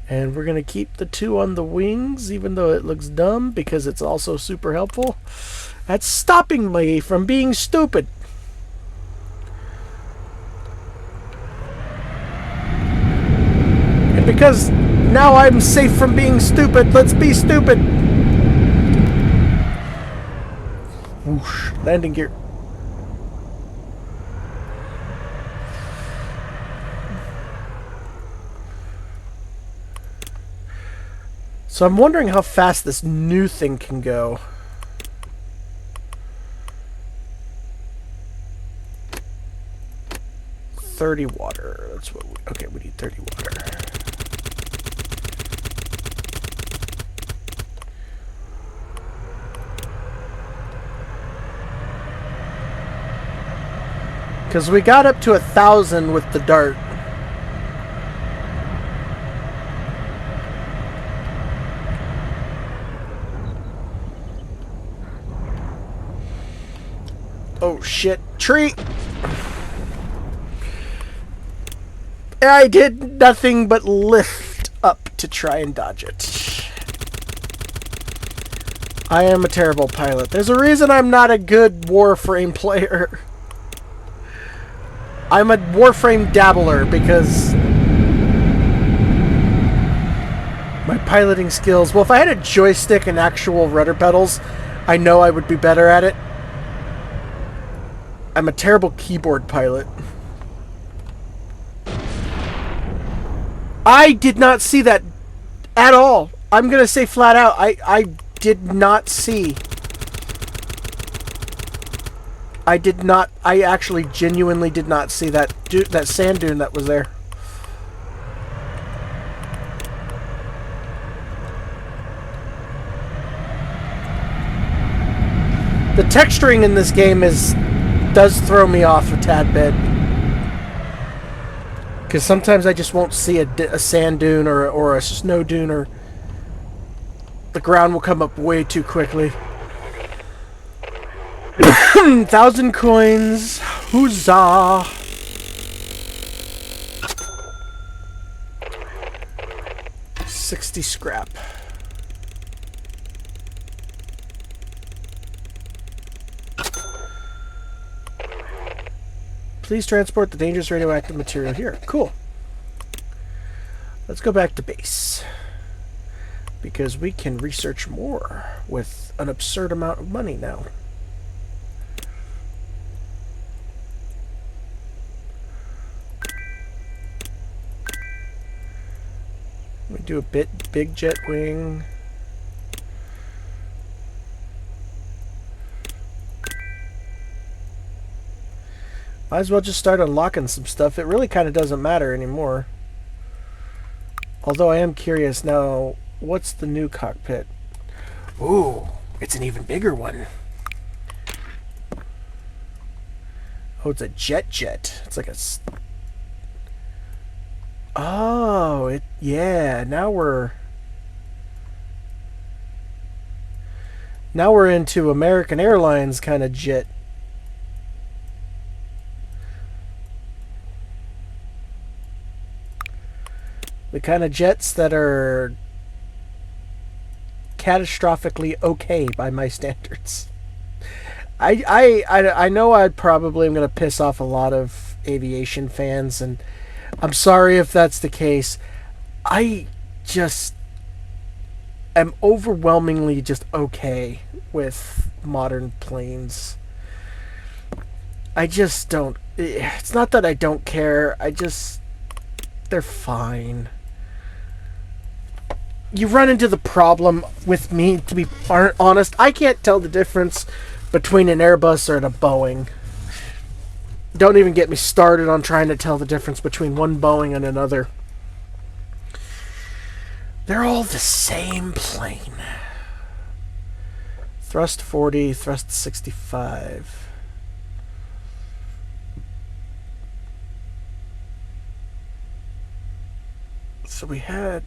And we're going to keep the two on the wings, even though it looks dumb, because it's also super helpful. That's stopping me from being stupid. And because now I'm safe from being stupid, let's be stupid. Whoosh. Landing gear. So I'm wondering how fast this new thing can go. $30 water. That's what we, okay, we need 30 water. Because we got up to 1,000 with the dart. Oh shit. Tree! I did nothing but lift up to try and dodge it. I am a terrible pilot. There's a reason I'm not a good Warframe player. I'm a Warframe dabbler because my piloting skills... Well, if I had a joystick and actual rudder pedals, I know I would be better at it. I'm a terrible keyboard pilot. I did not see that at all. I'm going to say flat out, I did not see. I did not, I actually genuinely did not see that sand dune that was there. The texturing in this game does throw me off a tad bit. Because sometimes I just won't see a sand dune or a snow dune, or the ground will come up way too quickly. 1,000 coins. Huzzah! $60 scrap. Please transport the dangerous radioactive material here. Cool. Let's go back to base. Because we can research more with an absurd amount of money now. We do a big jet wing. Might as well just start unlocking some stuff. It really kind of doesn't matter anymore. Although I am curious now, what's the new cockpit? Ooh, it's an even bigger one. Oh, it's a jet. It's like a... Oh, yeah, now we're into American Airlines kind of jet. The kind of jets that are catastrophically okay by my standards. I know I probably am going to piss off a lot of aviation fans, and I'm sorry if that's the case. I just am overwhelmingly just okay with modern planes. I just don't... It's not that I don't care. They're fine. You run into the problem with me, to be honest. I can't tell the difference between an Airbus or a Boeing. Don't even get me started on trying to tell the difference between one Boeing and another. They're all the same plane. Thrust 40, thrust 65. So we had...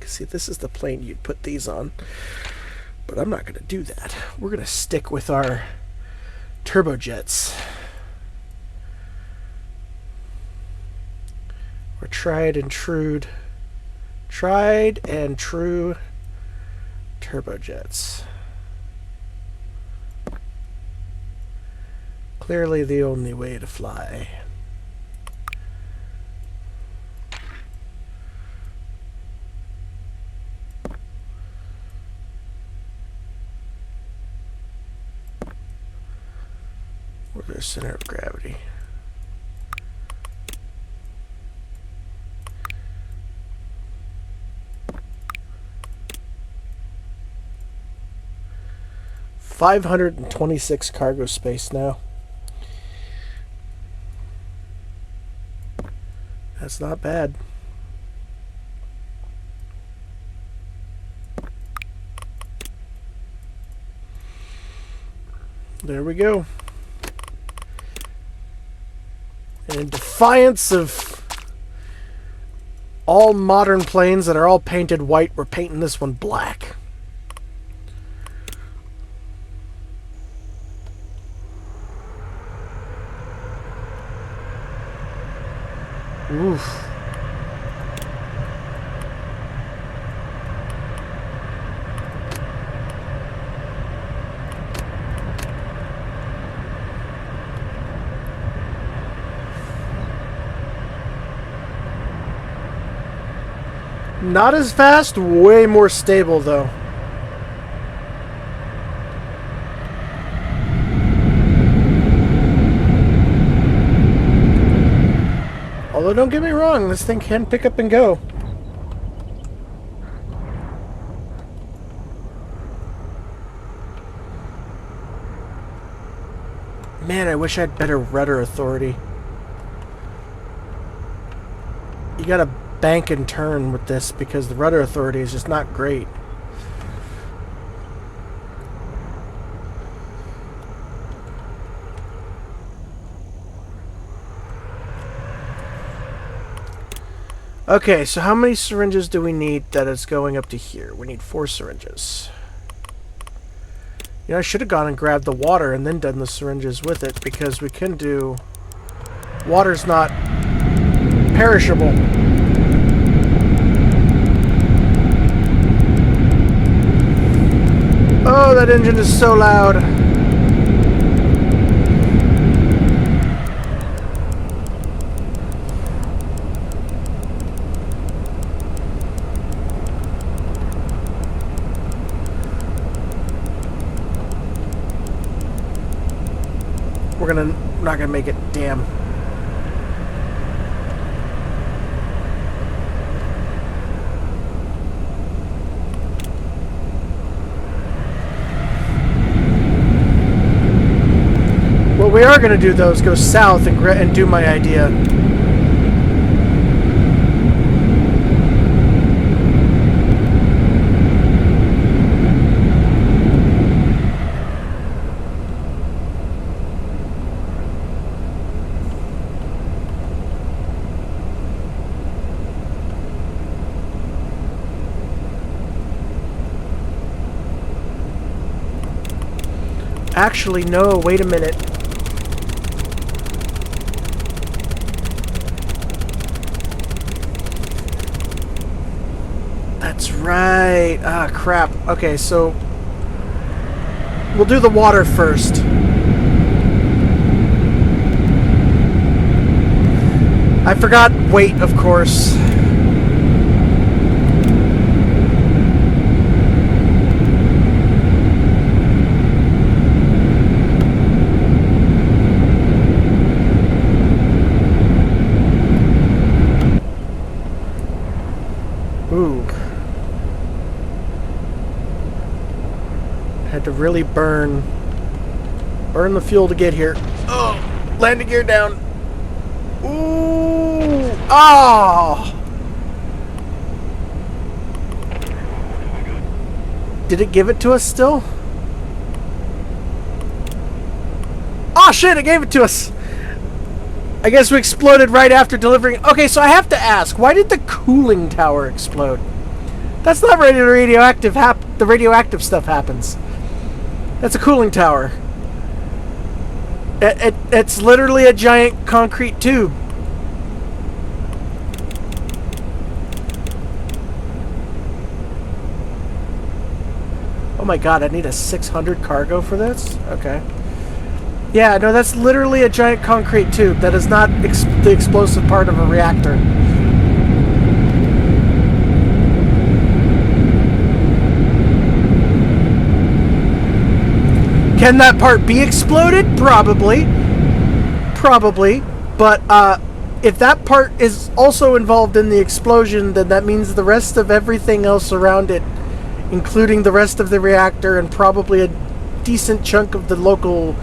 See, this is the plane you'd put these on. But I'm not going to do that. We're going to stick with our turbojets. Or tried and true turbojets. Clearly the only way to fly. Where's their center of gravity? $526 cargo space now. That's not bad. There we go. And in defiance of all modern planes that are all painted white, we're painting this one black. Oof. Not as fast, way more stable though. Although don't get me wrong, this thing can pick up and go. Man, I wish I had better rudder authority. You gotta bank and turn with this because the rudder authority is just not great. Okay, so how many syringes do we need that is going up to here? We need 4 syringes. You know, I should have gone and grabbed the water and then done the syringes with it because we can do... Water's not perishable. Oh, that engine is so loud. We're not gonna make it. Damn. What we are going to do, though, is go south and do my idea. Actually, no, wait a minute. That's right. Ah, crap. Okay, so we'll do the water first. I forgot weight, of course. Ooh. Had to really burn the fuel to get here. Oh. Landing gear down. Ooh. Oh. Did it give it to us still? Oh shit, it gave it to us. I guess we exploded right after delivering. Okay, so I have to ask, why did the cooling tower explode? That's not where the radioactive stuff happens. That's a cooling tower. It's literally a giant concrete tube. Oh my god, I need a 600 cargo for this? Okay. Yeah, no, that's literally a giant concrete tube. That is not the explosive part of a reactor. Can that part be exploded? Probably. Probably. But if that part is also involved in the explosion, then that means the rest of everything else around it, including the rest of the reactor and probably a decent chunk of the local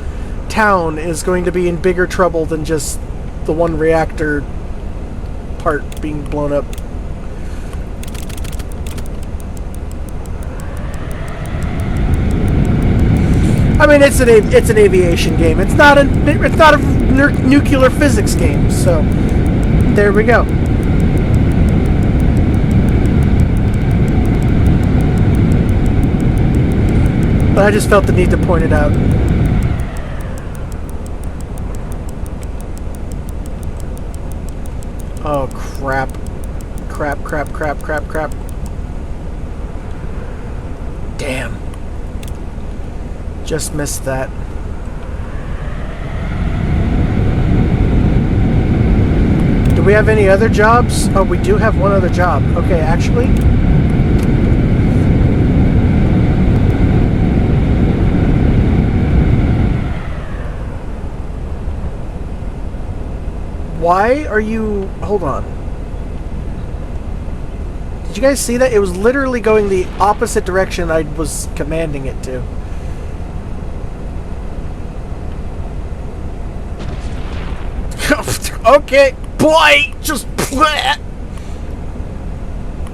town, is going to be in bigger trouble than just the one reactor part being blown up. I mean, it's an aviation game. It's not a nuclear physics game. So there we go. But I just felt the need to point it out. Oh, crap. Crap, crap, crap, crap, crap. Damn. Just missed that. Do we have any other jobs? Oh, we do have one other job. Okay, actually. Why are you... Hold on. Did you guys see that? It was literally going the opposite direction I was commanding it to. Okay, boy, just bleh.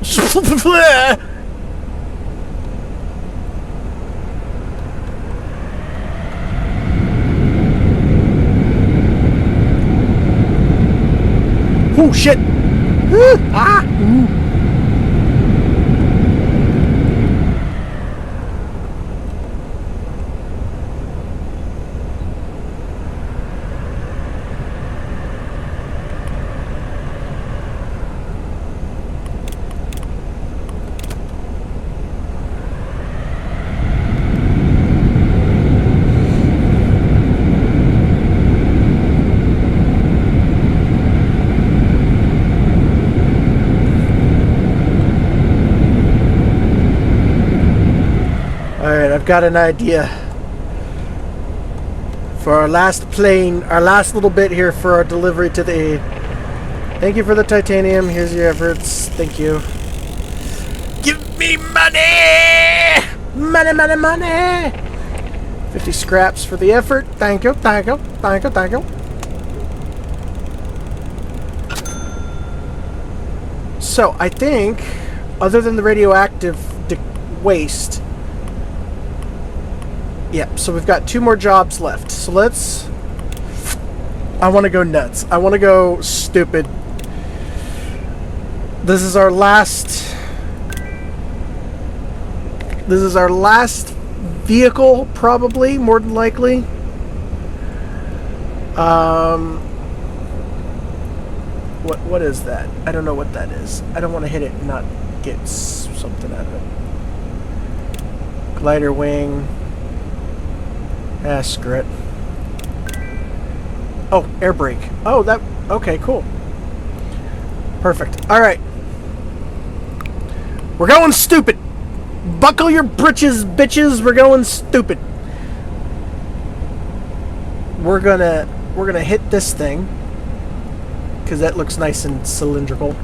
Bleh. Oh shit! Ah! Ooh. Alright, I've got an idea for our last plane, our last little bit here for our delivery to the... Thank you for the titanium. Here's your efforts. Thank you. Give me money! Money, money, money! 50 scraps for the effort. Thank you, thank you, thank you, thank you. So, I think, other than the radioactive waste... Yep, so we've got 2 more jobs left. So let's... I want to go nuts. I want to go stupid. This is our last... This is our last vehicle, probably, more than likely. What is that? I don't know what that is. I don't want to hit it and not get something out of it. Glider wing... Ah, screw it. Oh, air brake. Oh, that... Okay, cool. Perfect. Alright. We're going stupid. Buckle your britches, bitches. We're going stupid. We're gonna hit this thing. Because that looks nice and cylindrical.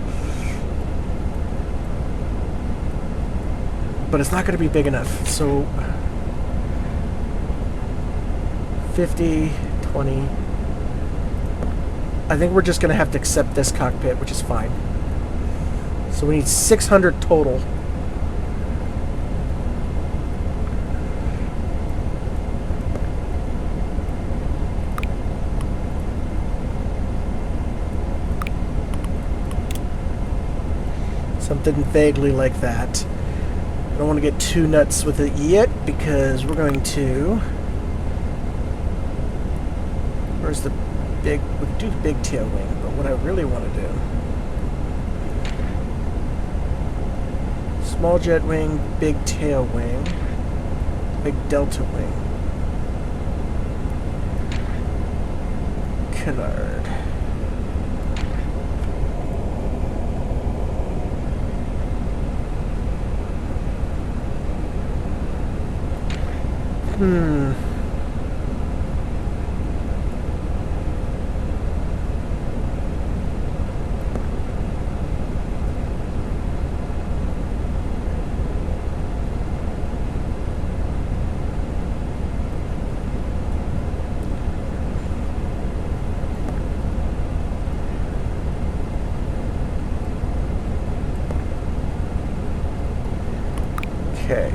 But it's not going to be big enough. So... 50, 20, I think we're just going to have to accept this cockpit, which is fine. So we need 600 total. Something vaguely like that. I don't want to get too nuts with it yet because we're going to... Where's the big... We could do big tail wing, but what I really want to do... Small jet wing, big tail wing, big delta wing. Canard. Okay.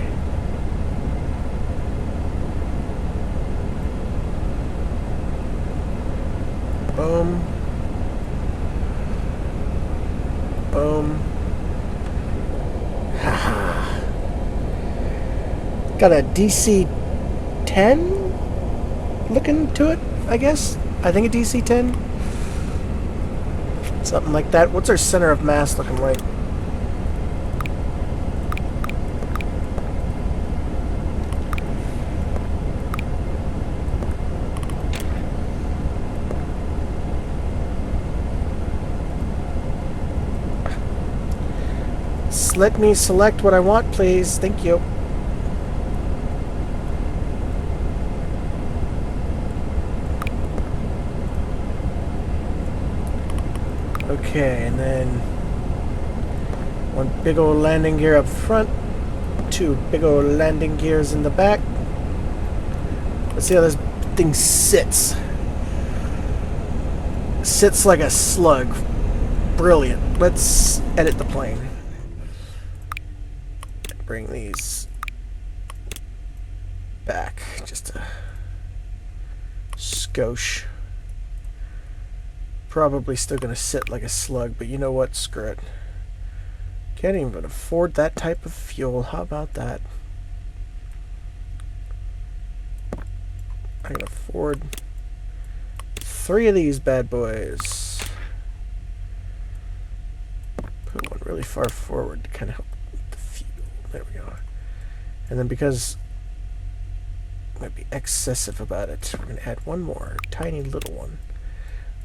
Boom. Boom. Haha. Got a DC-10 looking to it, I guess. I think a DC-10. Something like that. What's our center of mass looking like? Let me select what I want, please. Thank you. Okay, and then one big old landing gear up front, two big old landing gears in the back. Let's see how this thing sits. Sits like a slug. Brilliant. Let's edit the plane. Bring these back just a skosh. Probably still gonna sit like a slug, but you know what? Screw it. Can't even afford that type of fuel. How about that? I can afford 3 of these bad boys. Put one really far forward to kind of help. There we go. And then because I might be excessive about it, we're going to add one more tiny little one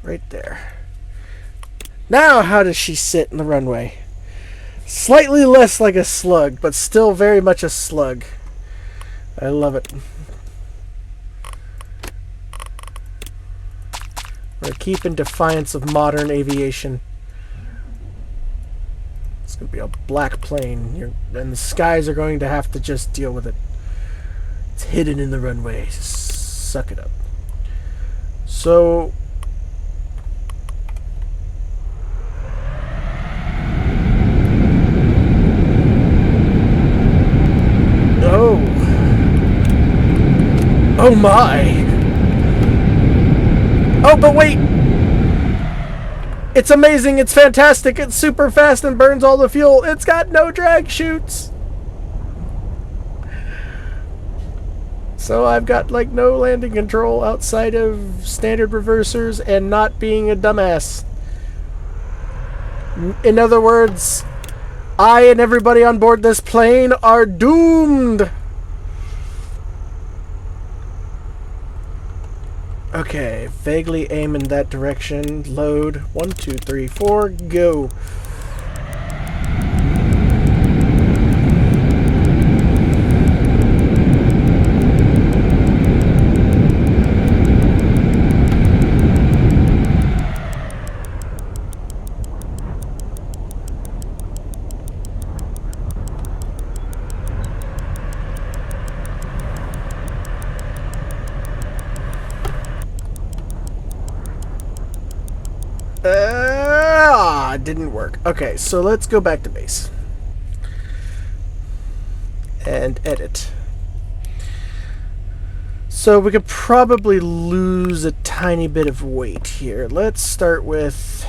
right there. Now how does she sit in the runway? Slightly less like a slug, but still very much a slug. I love it. We're going to keep in defiance of modern aviation. It's going to be a black plane, and the skies are going to have to just deal with it. It's hidden in the runway. Suck it up. So... Oh! Oh my! Oh, but wait! It's amazing, it's fantastic, it's super fast and burns all the fuel. It's got no drag chutes. So I've got like no landing control outside of standard reversers and not being a dumbass. In other words, I and everybody on board this plane are doomed. Okay, vaguely aim in that direction. Load. 1, 2, 3, 4, go. It didn't work. Okay, so let's go back to base. And edit. So we could probably lose a tiny bit of weight here. Let's start with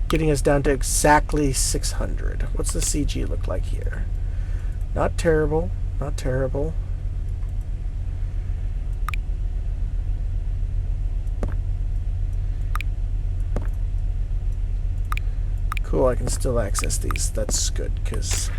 getting us down to exactly 600. What's the CG look like here? Not terrible. Not terrible. Cool, I can still access these. That's good, because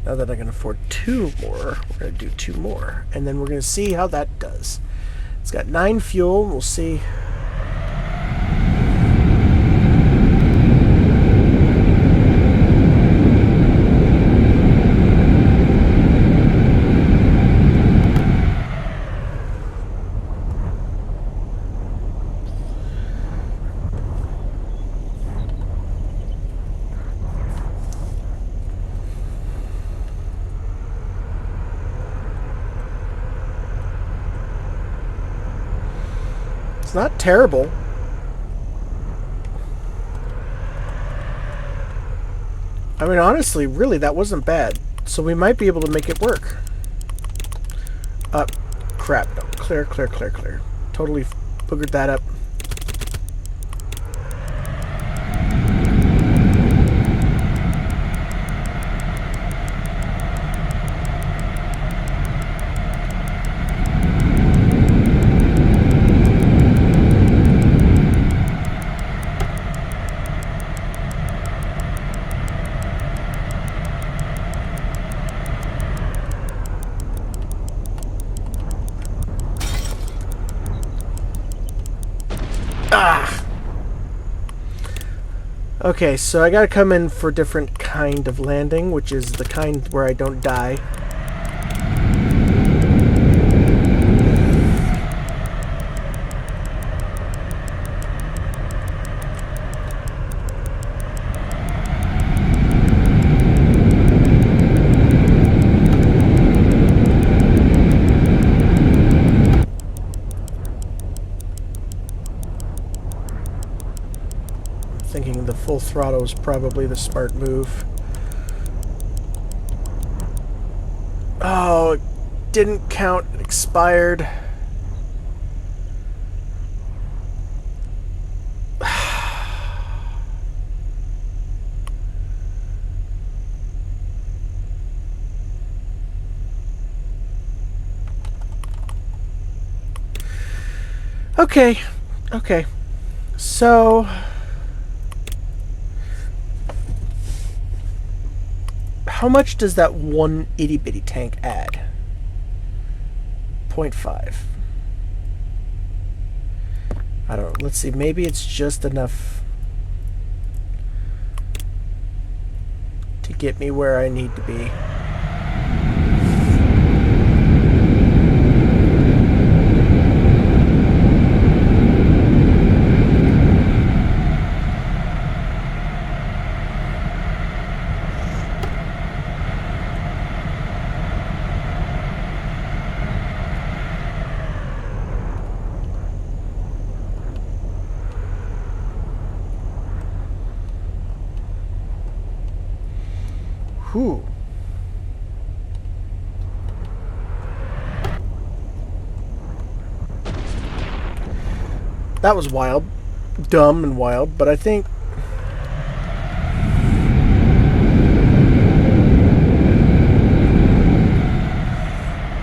now that I can afford 2 more, we're going to do 2 more. And then we're going to see how that does. It's got 9 fuel. We'll see. It's not terrible. I mean, honestly, really, that wasn't bad. So we might be able to make it work. Crap. No. Clear, clear, clear, clear. Totally boogered that up. Ah! Okay, so I gotta come in for a different kind of landing, which is the kind where I don't die. Thinking the full throttle is probably the smart move. Oh, it didn't count. It expired. Okay. Okay. So how much does that one itty-bitty tank add? 0.5. I don't know. Let's see. Maybe it's just enough to get me where I need to be. Whew. That was wild. Dumb and wild, but I think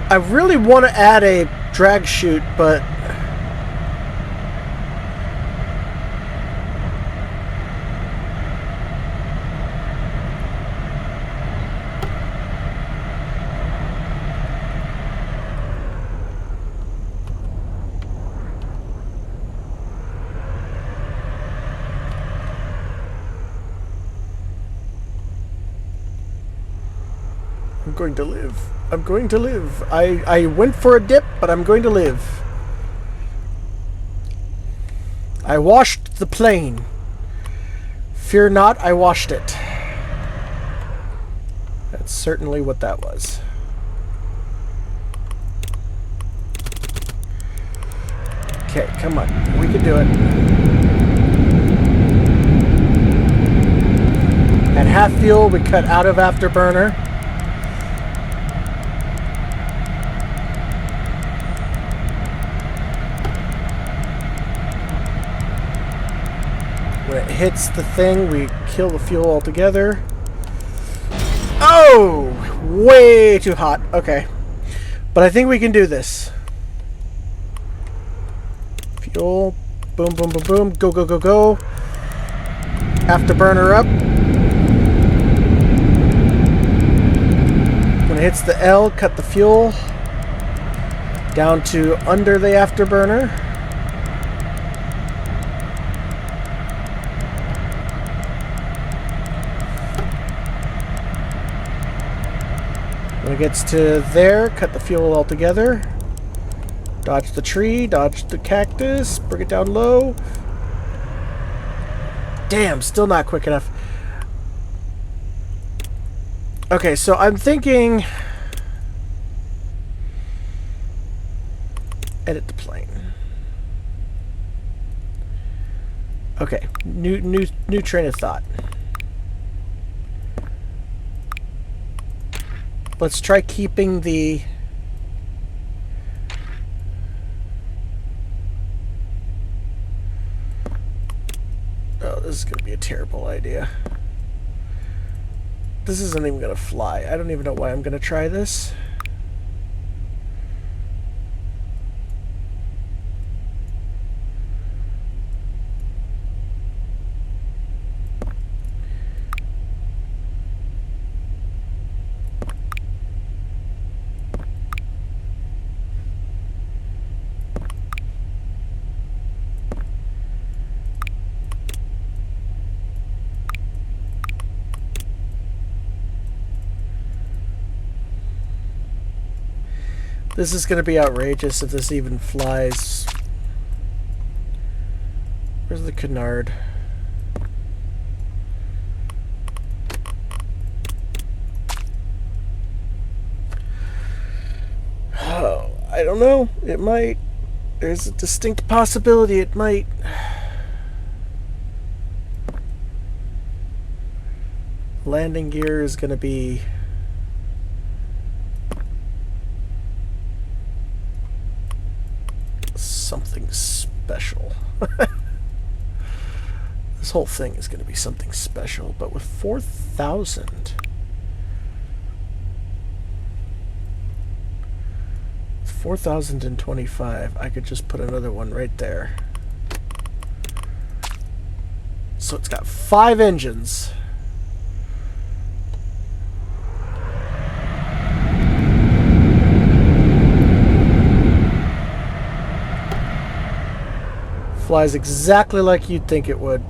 I really want to add a drag chute, but I'm going to live. I'm going to live. I went for a dip, but I'm going to live. I washed the plane. Fear not, I washed it. That's certainly what that was. Okay, come on. We can do it. At half fuel, we cut out of afterburner. When it hits the thing, we kill the fuel altogether. Oh! Way too hot. Okay. But I think we can do this. Fuel. Boom, boom, boom, boom. Go, go, go, go. Afterburner up. When it hits the L, cut the fuel down to under the afterburner. When it gets to there, cut the fuel altogether. Dodge the tree, dodge the cactus, bring it down low. Damn, still not quick enough. Okay, so I'm thinking... Edit the plane. Okay, new train of thought. Let's try keeping the... Oh, this is going to be a terrible idea. This isn't even going to fly. I don't even know why I'm going to try this. This is going to be outrageous if this even flies. Where's the canard? Oh, I don't know. It might. There's a distinct possibility it might. Landing gear is going to be... something special. This whole thing is going to be something special, but with 4,000... 4,025, I could just put another one right there. So it's got 5 engines. Flies exactly like you'd think it would.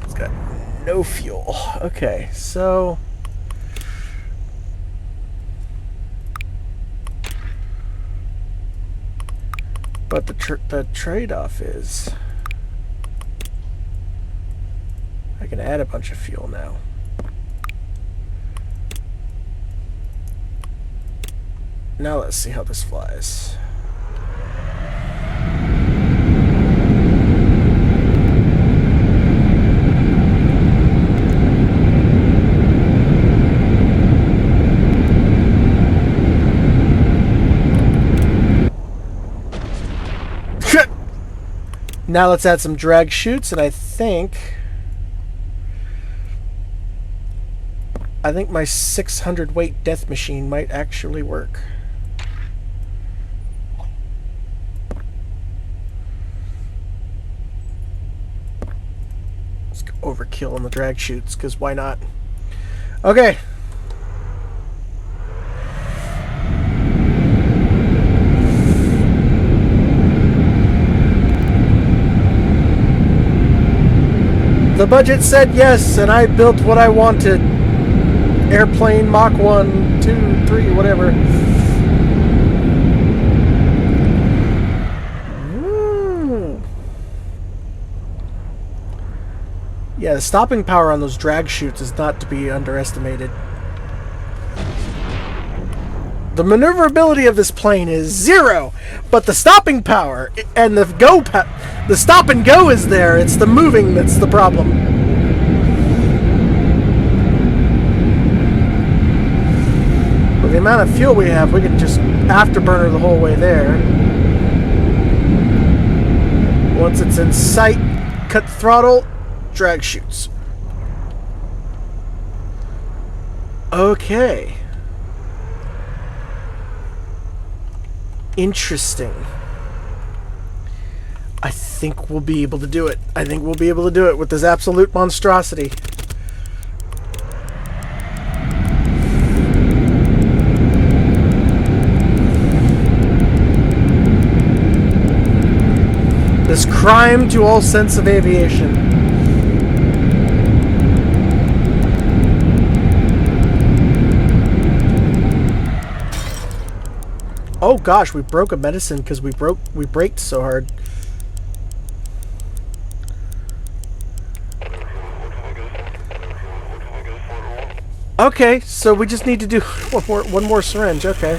It's got no fuel. Okay, so... But the trade-off is... I can add a bunch of fuel now. Now let's see how this flies. Now let's add some drag chutes, and I think my 600 weight death machine might actually work. Let's go overkill on the drag chutes, because why not? Okay. The budget said yes, and I built what I wanted. Airplane Mach 1, 2, 3, whatever. Yeah, the stopping power on those drag chutes is not to be underestimated. The maneuverability of this plane is 0, but the stopping power and the stop and go is there. It's the moving that's the problem. With the amount of fuel we have, we can just afterburner the whole way there. Once it's in sight, cut the throttle, drag chutes. Okay. Interesting. I think we'll be able to do it. I think we'll be able to do it with this absolute monstrosity. This crime to all sense of aviation. Oh gosh, we broke a medicine because we braked so hard. Okay, so we just need to do one more syringe. Okay.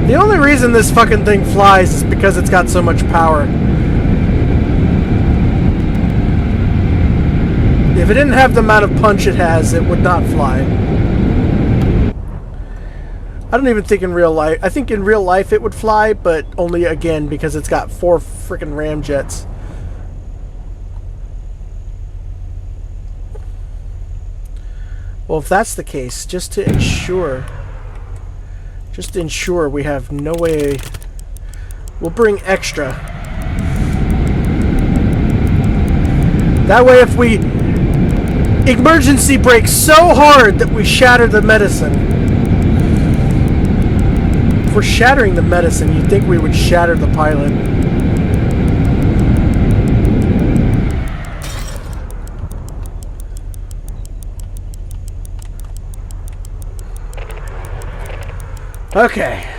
The only reason this fucking thing flies is because it's got so much power. If it didn't have the amount of punch it has, it would not fly. I don't even think in real life. I think in real life it would fly, but only again because it's got 4 freaking ramjets. Well, if that's the case, just to ensure we have no way, we'll bring extra. That way, if we emergency brake so hard that we shatter the medicine. If we're shattering the medicine, you'd think we would shatter the pilot. Okay.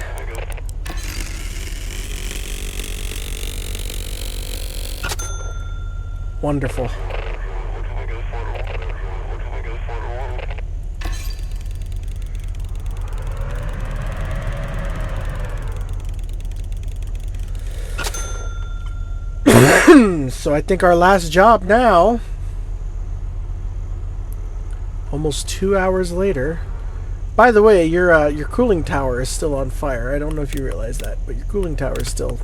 Wonderful. So I think our last job now, almost 2 hours later. By the way, your cooling tower is still on fire. I don't know if you realize that, but your cooling tower is still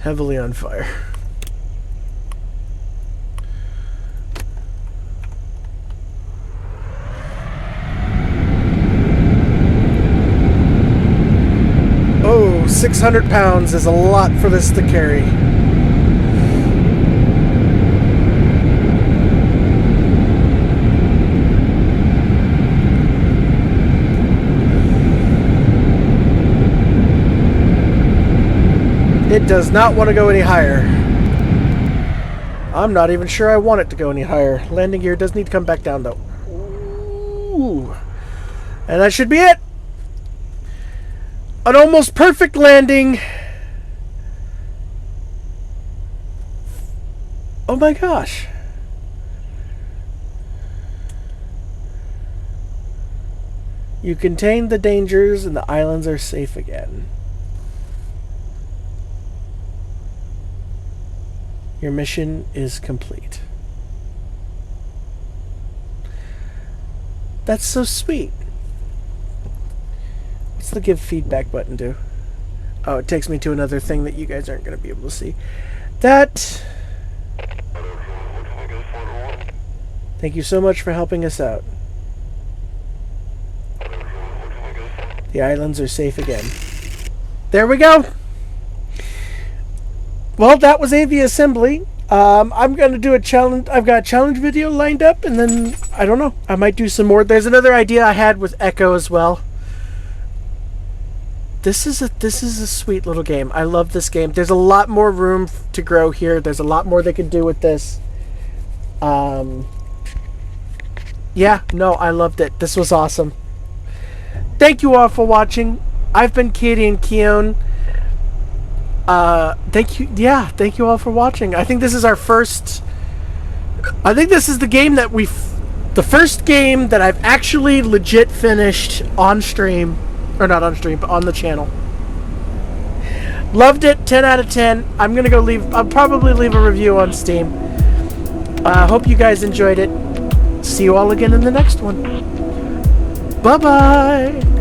heavily on fire. Oh, 600 pounds is a lot for this to carry. It does not want to go any higher. I'm not even sure I want it to go any higher. Landing gear does need to come back down, though. Ooh. And that should be it. An almost perfect landing. Oh my gosh. You contained the dangers and the islands are safe again. Your mission is complete. That's so sweet. What's the give feedback button do? Oh, it takes me to another thing that you guys aren't going to be able to see. That... Thank you so much for helping us out. The islands are safe again. There we go! Well, that was AV Assembly. I'm going to do a challenge. I've got a challenge video lined up, and then, I don't know, I might do some more. There's another idea I had with Echo as well. This is a sweet little game. I love this game. There's a lot more room to grow here. There's a lot more they can do with this. Yeah, no, I loved it. This was awesome. Thank you all for watching. I've been Katie and Keon. Thank you. Yeah, thank you all for watching. I think this is our first. I think this is the game that the first game that I've actually legit finished on stream, or not on stream, but on the channel. Loved it. 10 out of 10. I'm gonna go leave. I'll probably leave a review on Steam. Hope you guys enjoyed it. See you all again in the next one. Bye bye.